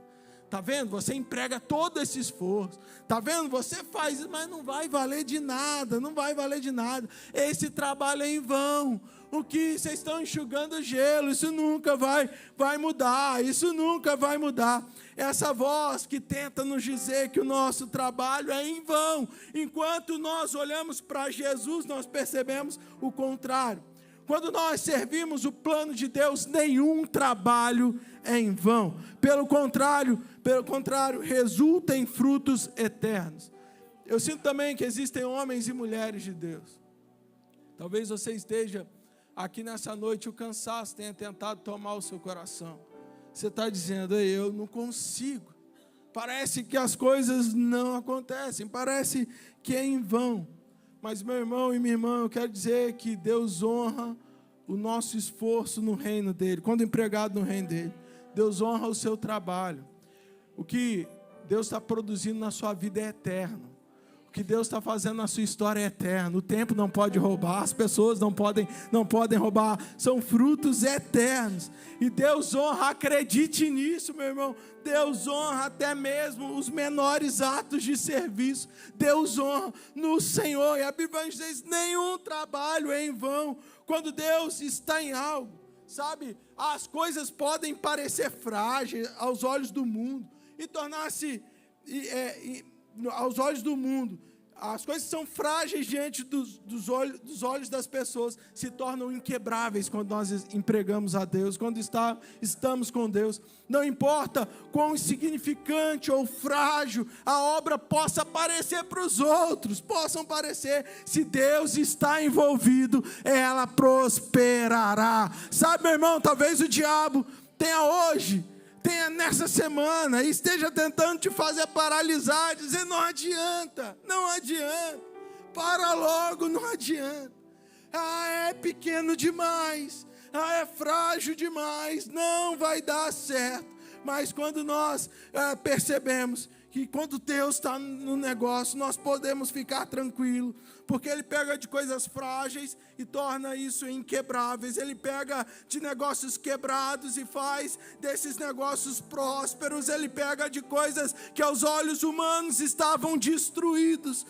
Está vendo? Você emprega todo esse esforço. Está vendo? Você faz isso, mas não vai valer de nada. Não vai valer de nada. Esse trabalho é em vão. O que vocês estão enxugando gelo, isso nunca vai mudar. Isso nunca vai mudar. Essa voz que tenta nos dizer que o nosso trabalho é em vão. Enquanto nós olhamos para Jesus, nós percebemos o contrário. Quando nós servimos o plano de Deus, nenhum trabalho é em vão. Pelo contrário, resulta em frutos eternos. Eu sinto também que existem homens e mulheres de Deus. Talvez você esteja aqui nessa noite, o cansaço tenha tentado tomar o seu coração. Você está dizendo, eu não consigo. Parece que as coisas não acontecem, parece que é em vão. Mas, meu irmão e minha irmã, eu quero dizer que Deus honra o nosso esforço no reino dEle. Quando empregado no reino dEle, Deus honra o seu trabalho. O que Deus está produzindo na sua vida é eterno. O O que Deus está fazendo na sua história é eterno. O tempo não pode roubar, as pessoas não podem roubar. São frutos eternos. E Deus honra, acredite nisso, meu irmão. Deus honra até mesmo os menores atos de serviço. Deus honra no Senhor. E a Bíblia diz: nenhum trabalho é em vão. Quando Deus está em algo, sabe, as coisas podem parecer frágeis aos olhos do mundo e tornar-se... aos olhos do mundo, as coisas são frágeis diante dos olhos das pessoas, se tornam inquebráveis quando nós empregamos a Deus, quando estamos com Deus. Não importa quão insignificante ou frágil a obra possa parecer para os outros, possam parecer, se Deus está envolvido, ela prosperará. Sabe, meu irmão, talvez o diabo tenha nessa semana, e esteja tentando te fazer paralisar, dizer: não adianta, para logo, não adianta, é pequeno demais, é frágil demais, não vai dar certo. Mas quando nós percebemos que quando Deus está no negócio, nós podemos ficar tranquilos, porque Ele pega de coisas frágeis e torna isso inquebráveis. Ele pega de negócios quebrados e faz desses negócios prósperos. Ele pega de coisas que aos olhos humanos estavam destruídos,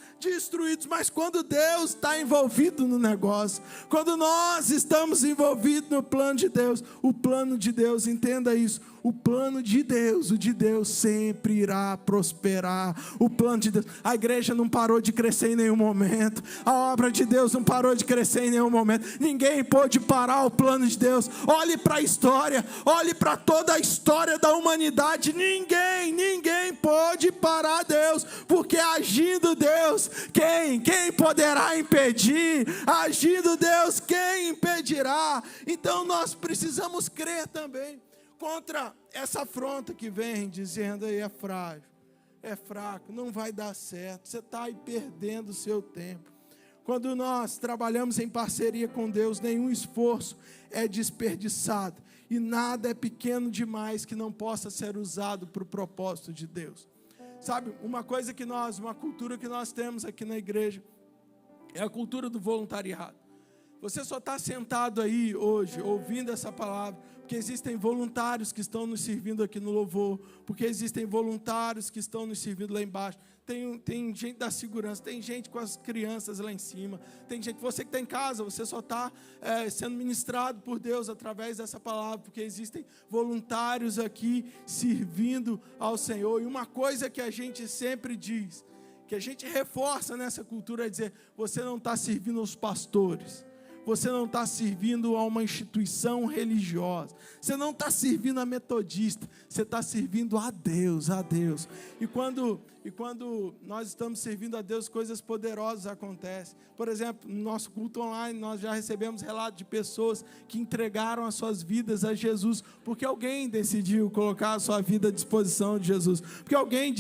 mas quando Deus está envolvido no negócio, quando nós estamos envolvidos no plano de Deus, o plano de Deus, entenda isso, o plano de Deus, o de Deus sempre irá prosperar. O plano de Deus, a igreja não parou de crescer em nenhum momento, a obra de Deus não parou de crescer em nenhum momento, ninguém pôde parar o plano de Deus. Olhe para a história, olhe para toda a história da humanidade, ninguém pôde parar Deus, porque agindo Deus, quem poderá impedir? Agindo Deus, quem impedirá? Então nós precisamos crer também contra essa afronta que vem dizendo: aí é frágil, é fraco, não vai dar certo, você está aí perdendo o seu tempo. Quando nós trabalhamos em parceria com Deus, nenhum esforço é desperdiçado, e nada é pequeno demais que não possa ser usado para o propósito de Deus. Sabe, uma cultura que nós temos aqui na igreja, é a cultura do voluntariado. Você só está sentado aí hoje, ouvindo essa palavra, porque existem voluntários que estão nos servindo aqui no louvor, porque existem voluntários que estão nos servindo lá embaixo. Tem gente da segurança, tem gente com as crianças lá em cima, tem gente, você que está em casa, você só está sendo ministrado por Deus através dessa palavra, porque existem voluntários aqui servindo ao Senhor. E uma coisa que a gente sempre diz, que a gente reforça nessa cultura, é dizer: você não está servindo aos pastores, você não está servindo a uma instituição religiosa, você não está servindo a metodista, você está servindo a Deus, E quando nós estamos servindo a Deus, coisas poderosas acontecem. Por exemplo, no nosso culto online, nós já recebemos relatos de pessoas que entregaram as suas vidas a Jesus, porque alguém decidiu colocar a sua vida à disposição de Jesus, porque alguém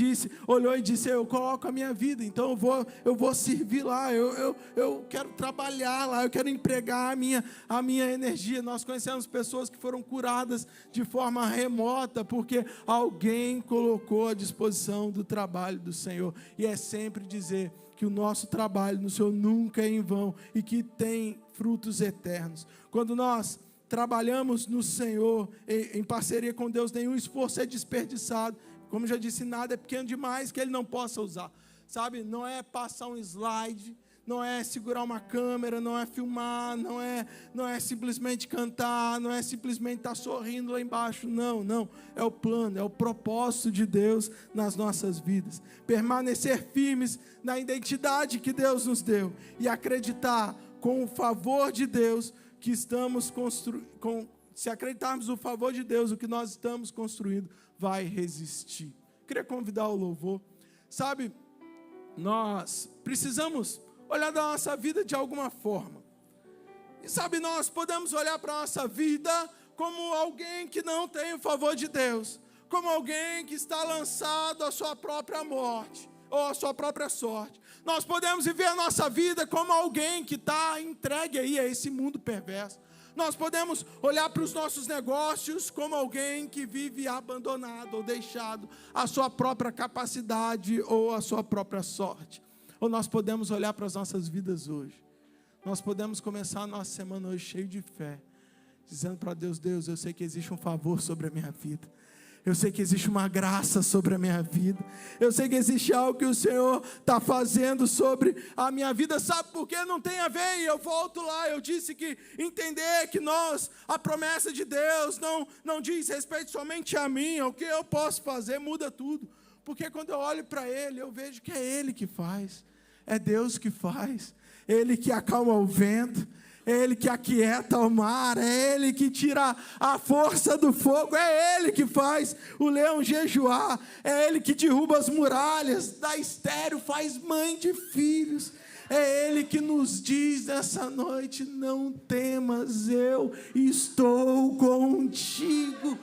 olhou e disse: eu coloco a minha vida, então eu vou servir lá, eu quero trabalhar lá, eu quero empregar a minha energia. Nós conhecemos pessoas que foram curadas de forma remota, porque alguém colocou à disposição do trabalho do Senhor. E é sempre dizer que o nosso trabalho no Senhor nunca é em vão e que tem frutos eternos. Quando nós trabalhamos no Senhor em parceria com Deus, nenhum esforço é desperdiçado. Como já disse, nada é pequeno demais que Ele não possa usar. Sabe, não é passar um slide, não é segurar uma câmera, não é filmar, não é simplesmente cantar, não é simplesmente estar sorrindo lá embaixo, não, é o plano, é o propósito de Deus nas nossas vidas. Permanecer firmes na identidade que Deus nos deu e acreditar com o favor de Deus que estamos construindo, se acreditarmos no favor de Deus, o que nós estamos construindo vai resistir. Queria convidar o louvor. Sabe, nós precisamos olhar da nossa vida de alguma forma. E sabe, nós podemos olhar para a nossa vida como alguém que não tem o favor de Deus, como alguém que está lançado à sua própria morte, ou à sua própria sorte. Nós podemos viver a nossa vida como alguém que está entregue aí a esse mundo perverso. Nós podemos olhar para os nossos negócios como alguém que vive abandonado ou deixado à sua própria capacidade ou à sua própria sorte. Ou nós podemos olhar para as nossas vidas hoje. Nós podemos começar a nossa semana hoje cheio de fé, dizendo para Deus: Deus, eu sei que existe um favor sobre a minha vida. Eu sei que existe uma graça sobre a minha vida. Eu sei que existe algo que o Senhor está fazendo sobre a minha vida. Sabe por que não tem a ver? E eu volto lá, eu disse que entender que a promessa de Deus não diz respeito somente a mim, ao que eu posso fazer, muda tudo. Porque quando eu olho para Ele, eu vejo que é Ele que faz. É Deus que faz. Ele que acalma o vento. É Ele que aquieta o mar, é Ele que tira a força do fogo, é Ele que faz o leão jejuar, é Ele que derruba as muralhas, dá estéril, faz mãe de filhos, é Ele que nos diz nessa noite: não temas, eu estou contigo.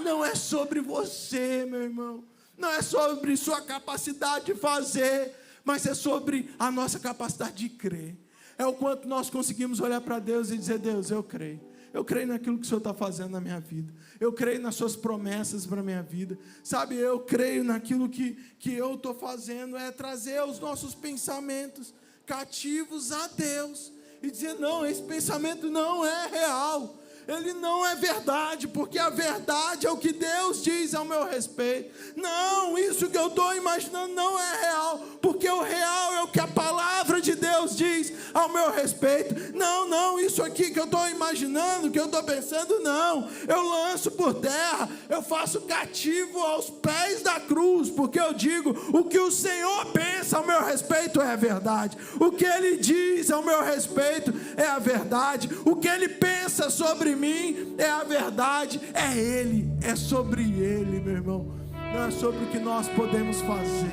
Não é sobre você, meu irmão, não é sobre sua capacidade de fazer, mas é sobre a nossa capacidade de crer. É o quanto nós conseguimos olhar para Deus e dizer: Deus, eu creio. Eu creio naquilo que o Senhor está fazendo na minha vida. Eu creio nas suas promessas para a minha vida. Sabe, eu creio naquilo que eu estou fazendo. É trazer os nossos pensamentos cativos a Deus. E dizer: não, esse pensamento não é real. Ele não é verdade, porque a verdade é o que Deus diz ao meu respeito. Não, isso que eu estou imaginando não é real, porque o real é o que a palavra de Deus diz ao meu respeito. Não, isso aqui que eu estou imaginando, que eu estou pensando, não. Eu lanço por terra, eu faço cativo aos pés da cruz, porque eu digo: o que o Senhor pensa ao meu respeito é a verdade. O que Ele diz ao meu respeito é a verdade. O que Ele pensa sobre mim é a verdade, é Ele, é sobre Ele, meu irmão. Não é sobre o que nós podemos fazer,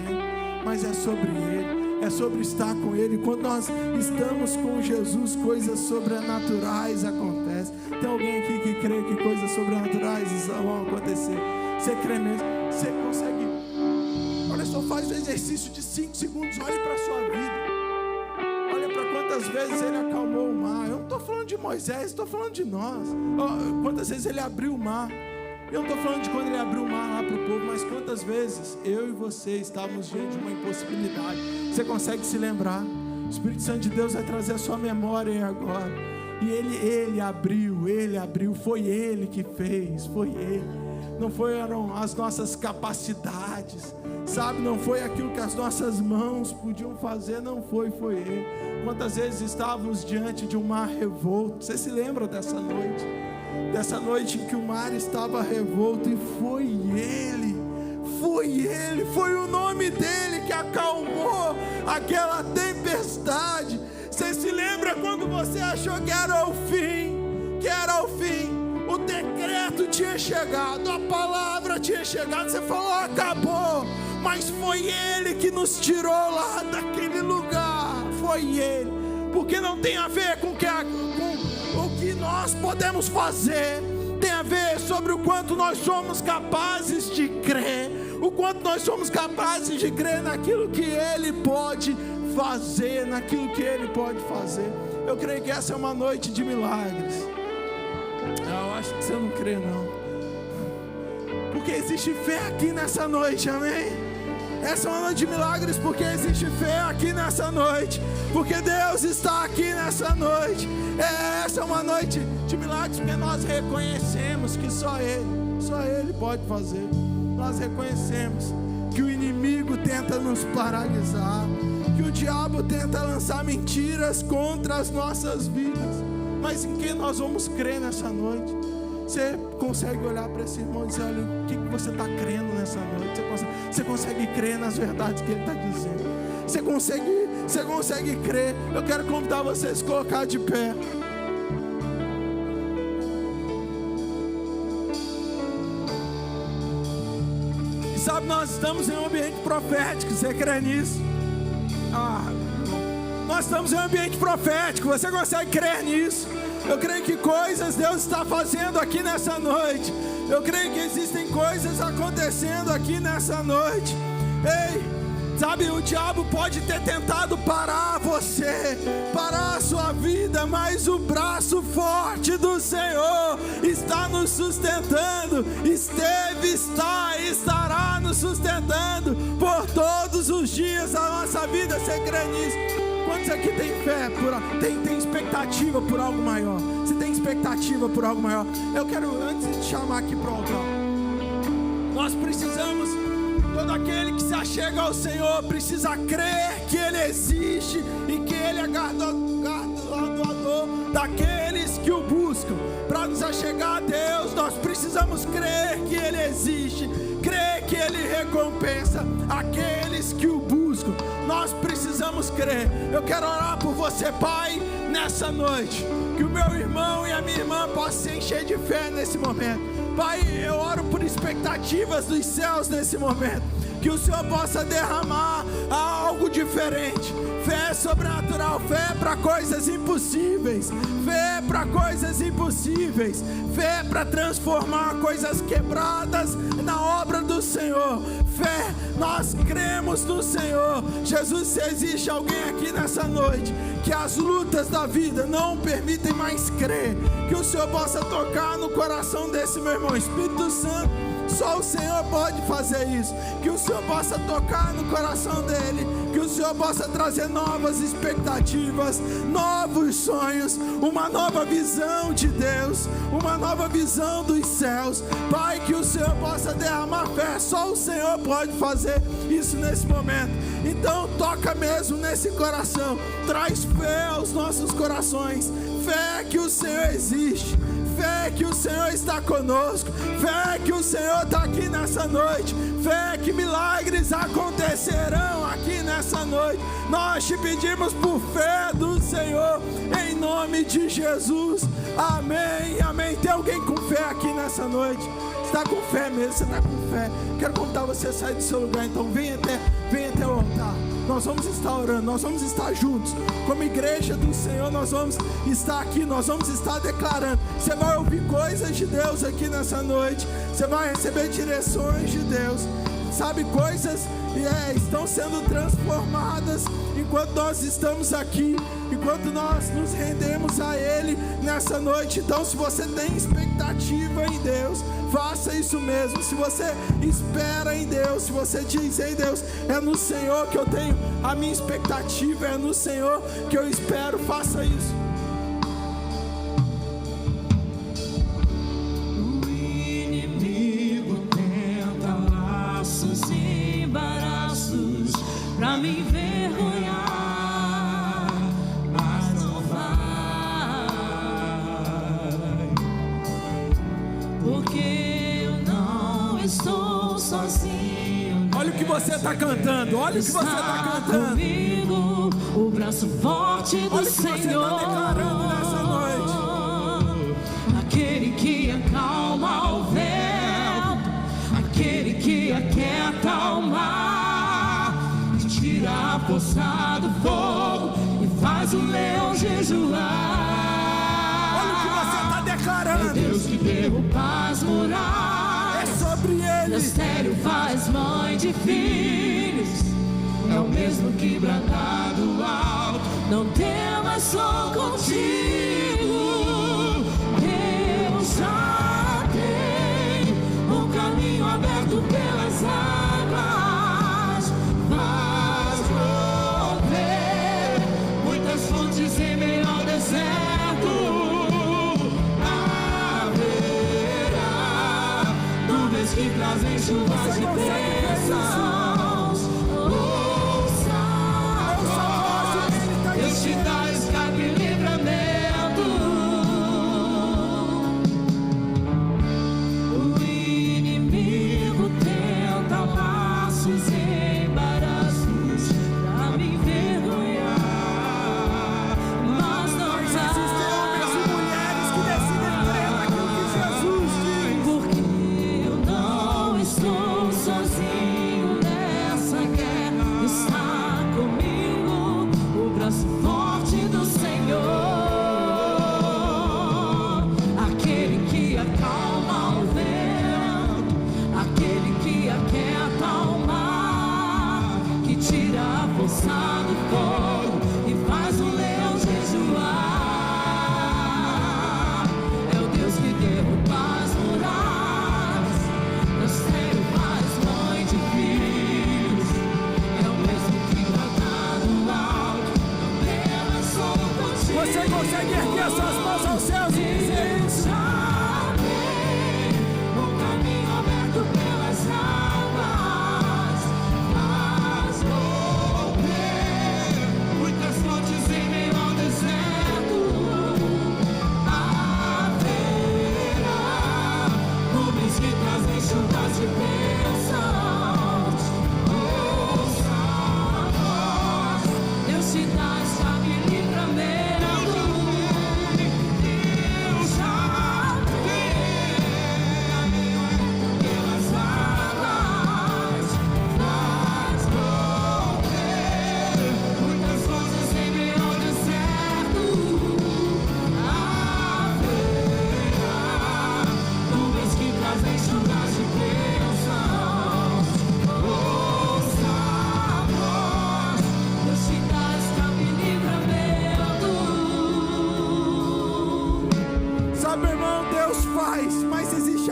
mas é sobre Ele, é sobre estar com Ele. Quando nós estamos com Jesus, coisas sobrenaturais acontecem. Tem alguém aqui que crê que coisas sobrenaturais vão acontecer? Você crê mesmo? Você consegue? Olha só, faz o exercício de 5 segundos, olhe para a sua vida. Olha para quantas vezes Ele acalmou o mar. Eu não estou falando de Moisés, estou falando de nós. Quantas vezes Ele abriu o mar. Eu não estou falando de quando Ele abriu o mar lá para o povo, mas quantas vezes eu e você estávamos diante de uma impossibilidade. Você consegue se lembrar? O Espírito Santo de Deus vai trazer a sua memória agora. E Ele abriu, foi Ele que fez, foi Ele. Não foram as nossas capacidades, sabe? Não foi aquilo que as nossas mãos podiam fazer, não foi Ele. Quantas vezes estávamos diante de um mar revolto? Você se lembra dessa noite? Dessa noite em que o mar estava revolto, e foi Ele, foi o nome dEle que acalmou aquela tempestade. Você se lembra quando você achou que era o fim? O decreto tinha chegado, a palavra tinha chegado, você falou: acabou. Mas foi Ele que nos tirou lá daquele lugar, foi Ele. Porque não tem a ver com o que nós podemos fazer, tem a ver sobre o quanto nós somos capazes de crer, o quanto nós somos capazes de crer naquilo que Ele pode fazer, Eu creio que essa é uma noite de milagres. Eu acho que você não crê, não. Porque existe fé aqui nessa noite, amém? Essa é uma noite de milagres, porque existe fé aqui nessa noite, porque Deus está aqui nessa noite. Essa é uma noite de milagres, porque nós reconhecemos que só Ele pode fazer. Nós reconhecemos que o inimigo tenta nos paralisar, que o diabo tenta lançar mentiras contra as nossas vidas. Mas em quem nós vamos crer nessa noite? Você consegue olhar para esse irmão e dizer: olha, o que você está crendo nessa noite? Você consegue crer nas verdades que ele está dizendo? Você consegue crer? Eu quero convidar você a se colocar de pé. E sabe, nós estamos em um ambiente profético. Você crê nisso? Nós estamos em um ambiente profético. Você consegue crer nisso? Eu creio que coisas Deus está fazendo aqui nessa noite. Eu creio que existem coisas acontecendo aqui nessa noite. Ei, Sabe, o diabo pode ter tentado parar você, parar a sua vida, mas o braço forte do Senhor está nos sustentando, esteve, está e estará nos sustentando por todos os dias da nossa vida. Você crê nisso? Quantos aqui tem fé, tem expectativa por algo maior? Você tem expectativa por algo maior? Eu quero, antes de chamar aqui para o altar, nós precisamos, todo aquele que se achega ao Senhor precisa crer que Ele existe e que Ele é galardoador daqueles que o buscam. Para nos achegar a Deus, nós precisamos crer que Ele existe, crer que Ele recompensa aqueles que o buscam. Nós precisamos crer. Eu quero orar por você, Pai, nessa noite, que o meu irmão e a minha irmã possam se encher de fé nesse momento. Pai, eu oro por expectativas dos céus nesse momento, que o Senhor possa derramar algo diferente, fé sobrenatural, fé para coisas impossíveis, fé para coisas impossíveis, fé para transformar coisas quebradas na obra do Senhor. Fé, nós cremos no Senhor. Jesus, se existe alguém aqui nessa noite que as lutas da vida não permitem mais crer, que o Senhor possa tocar no coração desse meu irmão. Espírito Santo, só o Senhor pode fazer isso. Que o Senhor possa tocar no coração dele, que o Senhor possa trazer novas expectativas, novos sonhos, uma nova visão de Deus, uma nova visão dos céus. Pai, que o Senhor possa derramar fé. Só o Senhor pode fazer isso nesse momento. Então toca mesmo nesse coração, traz fé aos nossos corações, fé que o Senhor existe, fé que o Senhor está conosco, fé que o Senhor está aqui nessa noite, fé que milagres acontecerão aqui nessa noite. Nós te pedimos por fé do Senhor, em nome de Jesus. Amém, amém. Tem alguém com fé aqui nessa noite? Você está com fé mesmo? Você está com fé? Quero convidar você a sair do seu lugar. Então vem até o altar. Nós vamos estar orando, nós vamos estar juntos como igreja do Senhor. Nós vamos estar aqui, nós vamos estar declarando. Você vai ouvir coisas de Deus aqui nessa noite, você vai receber direções de Deus. Sabe, coisas estão sendo transformadas enquanto nós estamos aqui, enquanto nós nos rendemos a Ele nessa noite. Então, se você tem expectativa em Deus, faça isso mesmo. Se você espera em Deus, se você diz: ei Deus, é no Senhor que eu tenho a minha expectativa, é no Senhor que eu espero, faça isso. Pra me envergonhar, mas não vai, porque eu não estou sozinho. Olha o que você está cantando, olha o que você está cantando. Comigo, o braço forte do olha o que Senhor. Você está declarando nessa noite. Aquele que acalma o vento, aquele que aquieta o mar, tira a força do fogo e faz o leão jejuar. Olha o que você está declarando. É Deus que derruba as muralhas, é sobre Ele. O estéril faz mãe de filhos, é o mesmo que brada do alto. Não temas, sou contigo. Eu já tenho um caminho aberto pelas águas. Fontes em meio ao deserto, haverá nuvens que trazem chuvas de bênçãos. Ouça a voz, Deus te dá escape e livramento. O inimigo tenta laços e embaraços pra me envergonhar. Sozinho.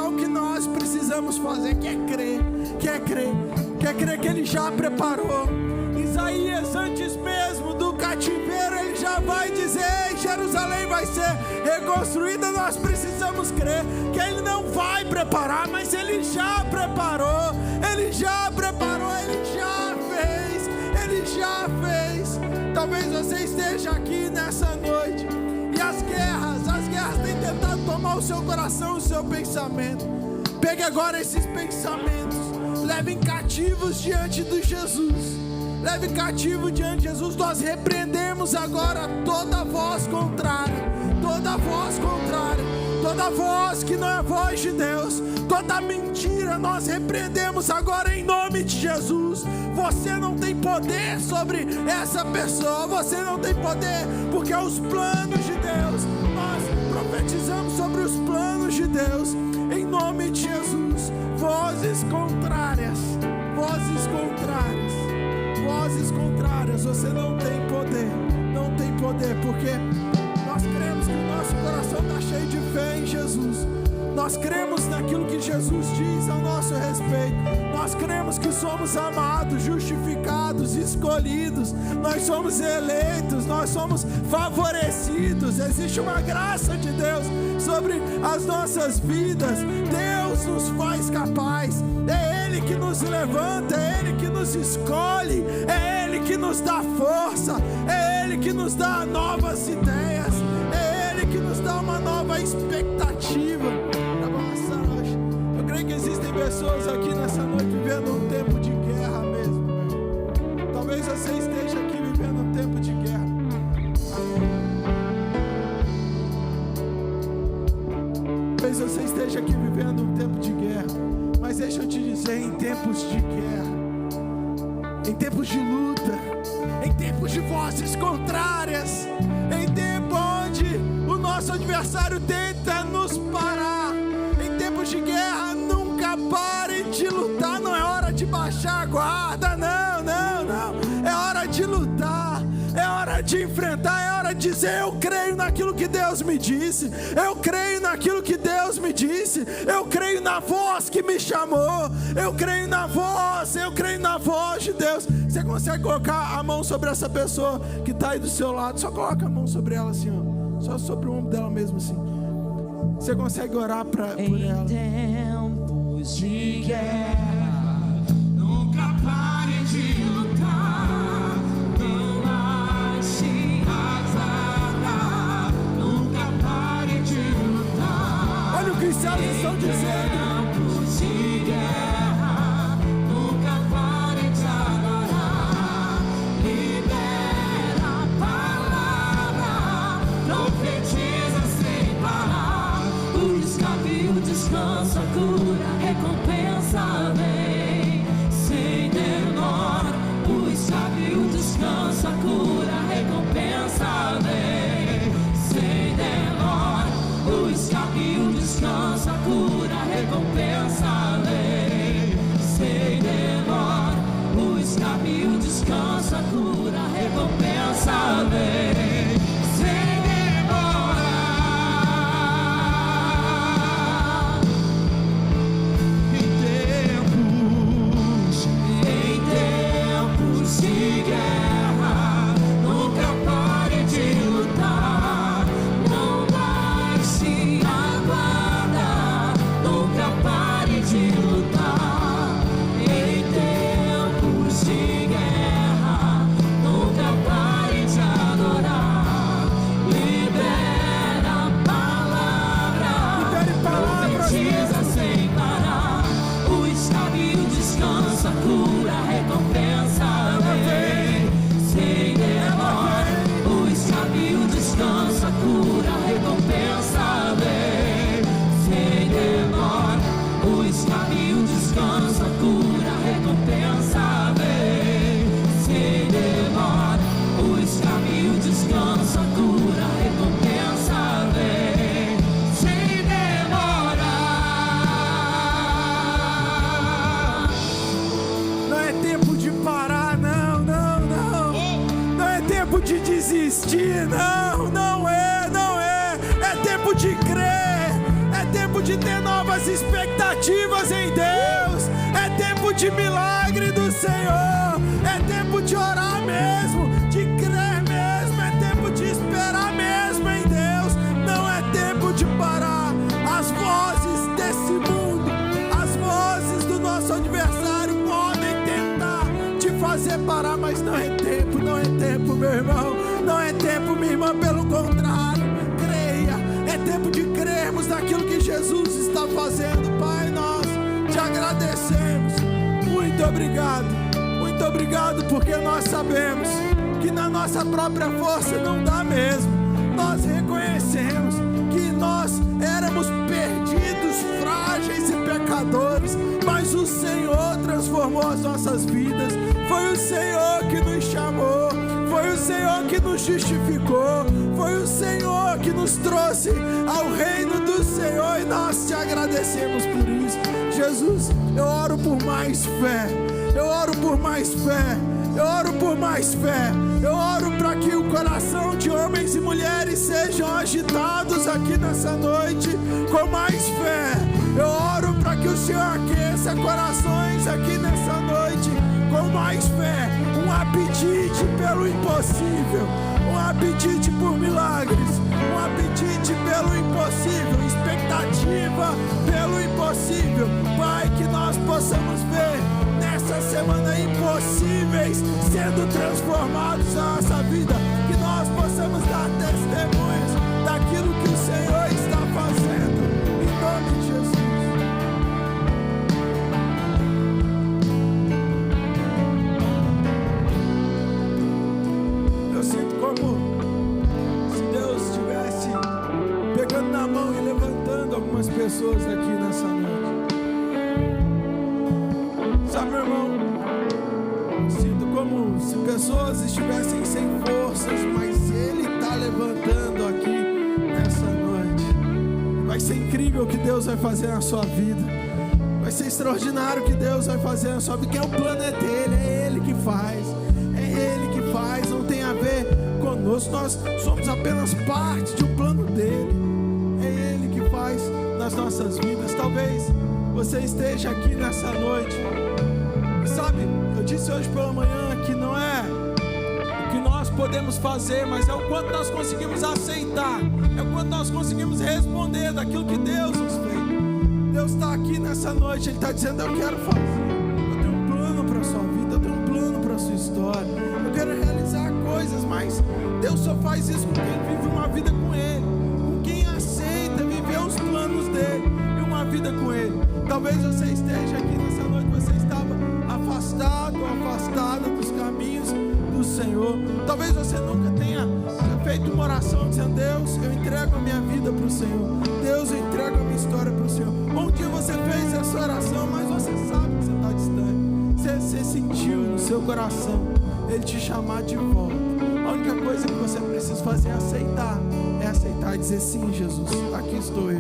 Só o que nós precisamos fazer, que é crer que Ele já preparou. Isaías, antes mesmo do cativeiro, ele já vai dizer: Jerusalém vai ser reconstruída. Nós precisamos crer que Ele não vai preparar, mas Ele já preparou, Ele já preparou, Ele já fez, Ele já fez. Talvez você esteja aqui nessa noite e as guerras têm tentado tomar o seu coração, o seu pensamento. Pegue agora esses pensamentos, leve cativos diante de Jesus. Leve cativo diante de Jesus. Nós repreendemos agora toda voz contrária, toda voz que não é voz de Deus, toda mentira nós repreendemos agora em nome de Jesus. Você não tem poder sobre essa pessoa, você não tem poder, porque os planos de Deus, nós profetizamos sobre os planos de Deus em nome de Jesus. Vozes contrárias, você não tem poder, porque nós cremos que o nosso coração está cheio de fé em Jesus. Nós cremos naquilo que Jesus diz a nosso respeito. Nós cremos que somos amados, justificados, escolhidos. Nós somos eleitos, nós somos favorecidos. Existe uma graça de Deus sobre as nossas vidas. Deus nos faz capaz. É Ele que nos levanta, é Ele que nos escolhe, é Ele que nos dá força, é Ele que nos dá novas ideias, é Ele que nos dá uma nova expectativa. Eu creio que existem pessoas aqui nessa noite vivendo um tempo de guerra mesmo. Talvez você esteja aqui vivendo um tempo de guerra. Talvez você esteja aqui vivendo um tempo de guerra. Mas deixa eu te dizer, em tempos de guerra, em tempos de luta, em tempos de vozes contrárias, em tempo onde o nosso adversário tenta nos parar, em tempos de guerra, nunca pare de lutar. Não é hora de baixar a guarda, não. É hora de lutar, é hora de enfrentar, é hora de dizer: eu creio naquilo que Deus me disse, eu creio naquilo que Deus me disse, eu creio na voz que me chamou, eu creio na voz de Deus. Você consegue colocar a mão sobre essa pessoa que está aí do seu lado? Só coloca a mão sobre ela assim, ó, só sobre o ombro dela mesmo assim. Você consegue orar por ela? Em tempos de guerra, nunca pare de lutar, não baixe as armas, nunca pare de lutar. Olha o que os céus estão dizendo. Em tempos de guerra, nunca pare de adorar, libera a palavra, profetiza sem parar. O escape, o descanso, a cura, recompensa vem sem demora. O escape, o descanso, a cura, recompensa vem sem demora. O escape, o descanso, a cura, recompensa vem sem demora. O escape, o descanso, a cura, recompensa vem sem demora. Em tempos de guerra, nunca pare de lutar, não baixe a guarda, nunca pare de lutar. Em tempos de guerra, nunca pare de adorar, libera a palavra, profetiza sem parar. O escape, o descanso, a cura, a recompensa vem sem demora. O escape, o descanso, a cura, a recompensa vem sem demora. O escape, o descanso, a cura, a recompensa vem sem demora. O escape, o descanso, a cura, a recompensa vem sem demora. Não é tempo de parar, não. Não é tempo de desistir, não é. É tempo de crer, é tempo de ter novas expectativas em Deus, é tempo de milagre do Senhor, é tempo de orar mesmo, de crer mesmo, é tempo de esperar mesmo em Deus, não é tempo de parar. As vozes desse mundo, as vozes do nosso adversário podem tentar te fazer parar, mas não é tempo, não é tempo, meu irmão, não é tempo, minha irmã, pelo contrário, creia, é tempo de crermos naquilo que Jesus está fazendo. Pai, nós te agradecemos, muito obrigado, porque nós sabemos que na nossa própria força não dá mesmo. Nós reconhecemos que nós éramos perdidos, frágeis e pecadores, mas o Senhor transformou as nossas vidas. Foi o Senhor que nos chamou, foi o Senhor que nos justificou, foi o Senhor que nos trouxe ao reino do Senhor, e nós te agradecemos por isso. Jesus, eu oro por mais fé, eu oro por mais fé, eu oro por mais fé, eu oro para que o coração de homens e mulheres sejam agitados aqui nessa noite com mais fé. Eu oro para que o Senhor aqueça corações aqui nessa noite com mais fé, um apetite pelo impossível, um apetite por milagres, um apetite pelo impossível, expectativa pelo impossível. Pai, que nós possamos ver nessa semana impossíveis sendo transformados na nossa vida, que nós possamos dar testemunhos daquilo que o Senhor está fazendo, em nome de Jesus. Eu sinto como se Deus estivesse pegando na mão e levantando algumas pessoas aqui nessa noite. Sabe, meu irmão, sinto como se pessoas estivessem sem forças, mas Ele está levantando aqui nessa noite. Vai ser incrível o que Deus vai fazer na sua vida, vai ser extraordinário o que Deus vai fazer na sua vida, porque o plano é dele, é Ele que faz, não tem a ver conosco, nós somos apenas parte de um plano dele, é Ele que faz nas nossas vidas. Talvez você esteja aqui nessa noite, sabe, eu disse hoje pela manhã que não é o que nós podemos fazer, mas é o quanto nós conseguimos aceitar, é o quanto nós conseguimos responder daquilo que Deus nos fez. Deus está aqui nessa noite, Ele está dizendo: eu quero fazer, eu tenho um plano para a sua vida, eu tenho um plano para a sua história, eu quero realizar coisas, mas Deus só faz isso com quem vive uma vida com Ele, com quem aceita viver os planos dEle e uma vida com Ele. Talvez você esteja aqui nessa noite, você estava afastado ou afastada dos caminhos do Senhor. Talvez você nunca tenha feito uma oração dizendo: Deus, eu entrego a minha vida para o Senhor, Deus, eu entrego a minha história para o Senhor. Um dia você fez essa oração, mas você sabe que você está distante, você sentiu no seu coração Ele te chamar de volta. A única coisa que você precisa fazer é aceitar e dizer: sim, Jesus, aqui estou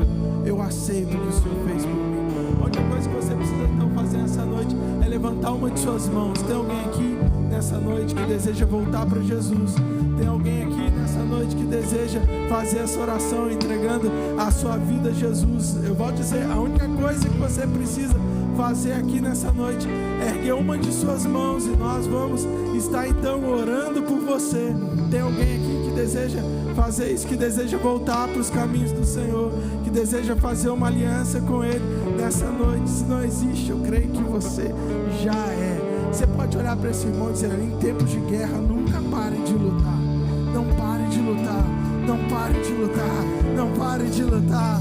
eu aceito o que o Senhor fez por mim. A única coisa que você precisa então fazer nessa noite é levantar uma de suas mãos. Tem alguém aqui nessa noite que deseja voltar para Jesus? Tem alguém aqui nessa noite que deseja fazer essa oração entregando a sua vida a Jesus? Eu vou dizer, a única coisa que você precisa fazer aqui nessa noite é erguer uma de suas mãos, e nós vamos estar então orando por você. Tem alguém aqui que deseja fazer isso, que deseja voltar para os caminhos do Senhor, que deseja fazer uma aliança com Ele nessa noite? Se não existe, eu creio que você já é. Você pode olhar para esse irmão e dizer: em tempos de guerra, nunca pare de lutar. Não pare de lutar, não pare de lutar, não pare de lutar.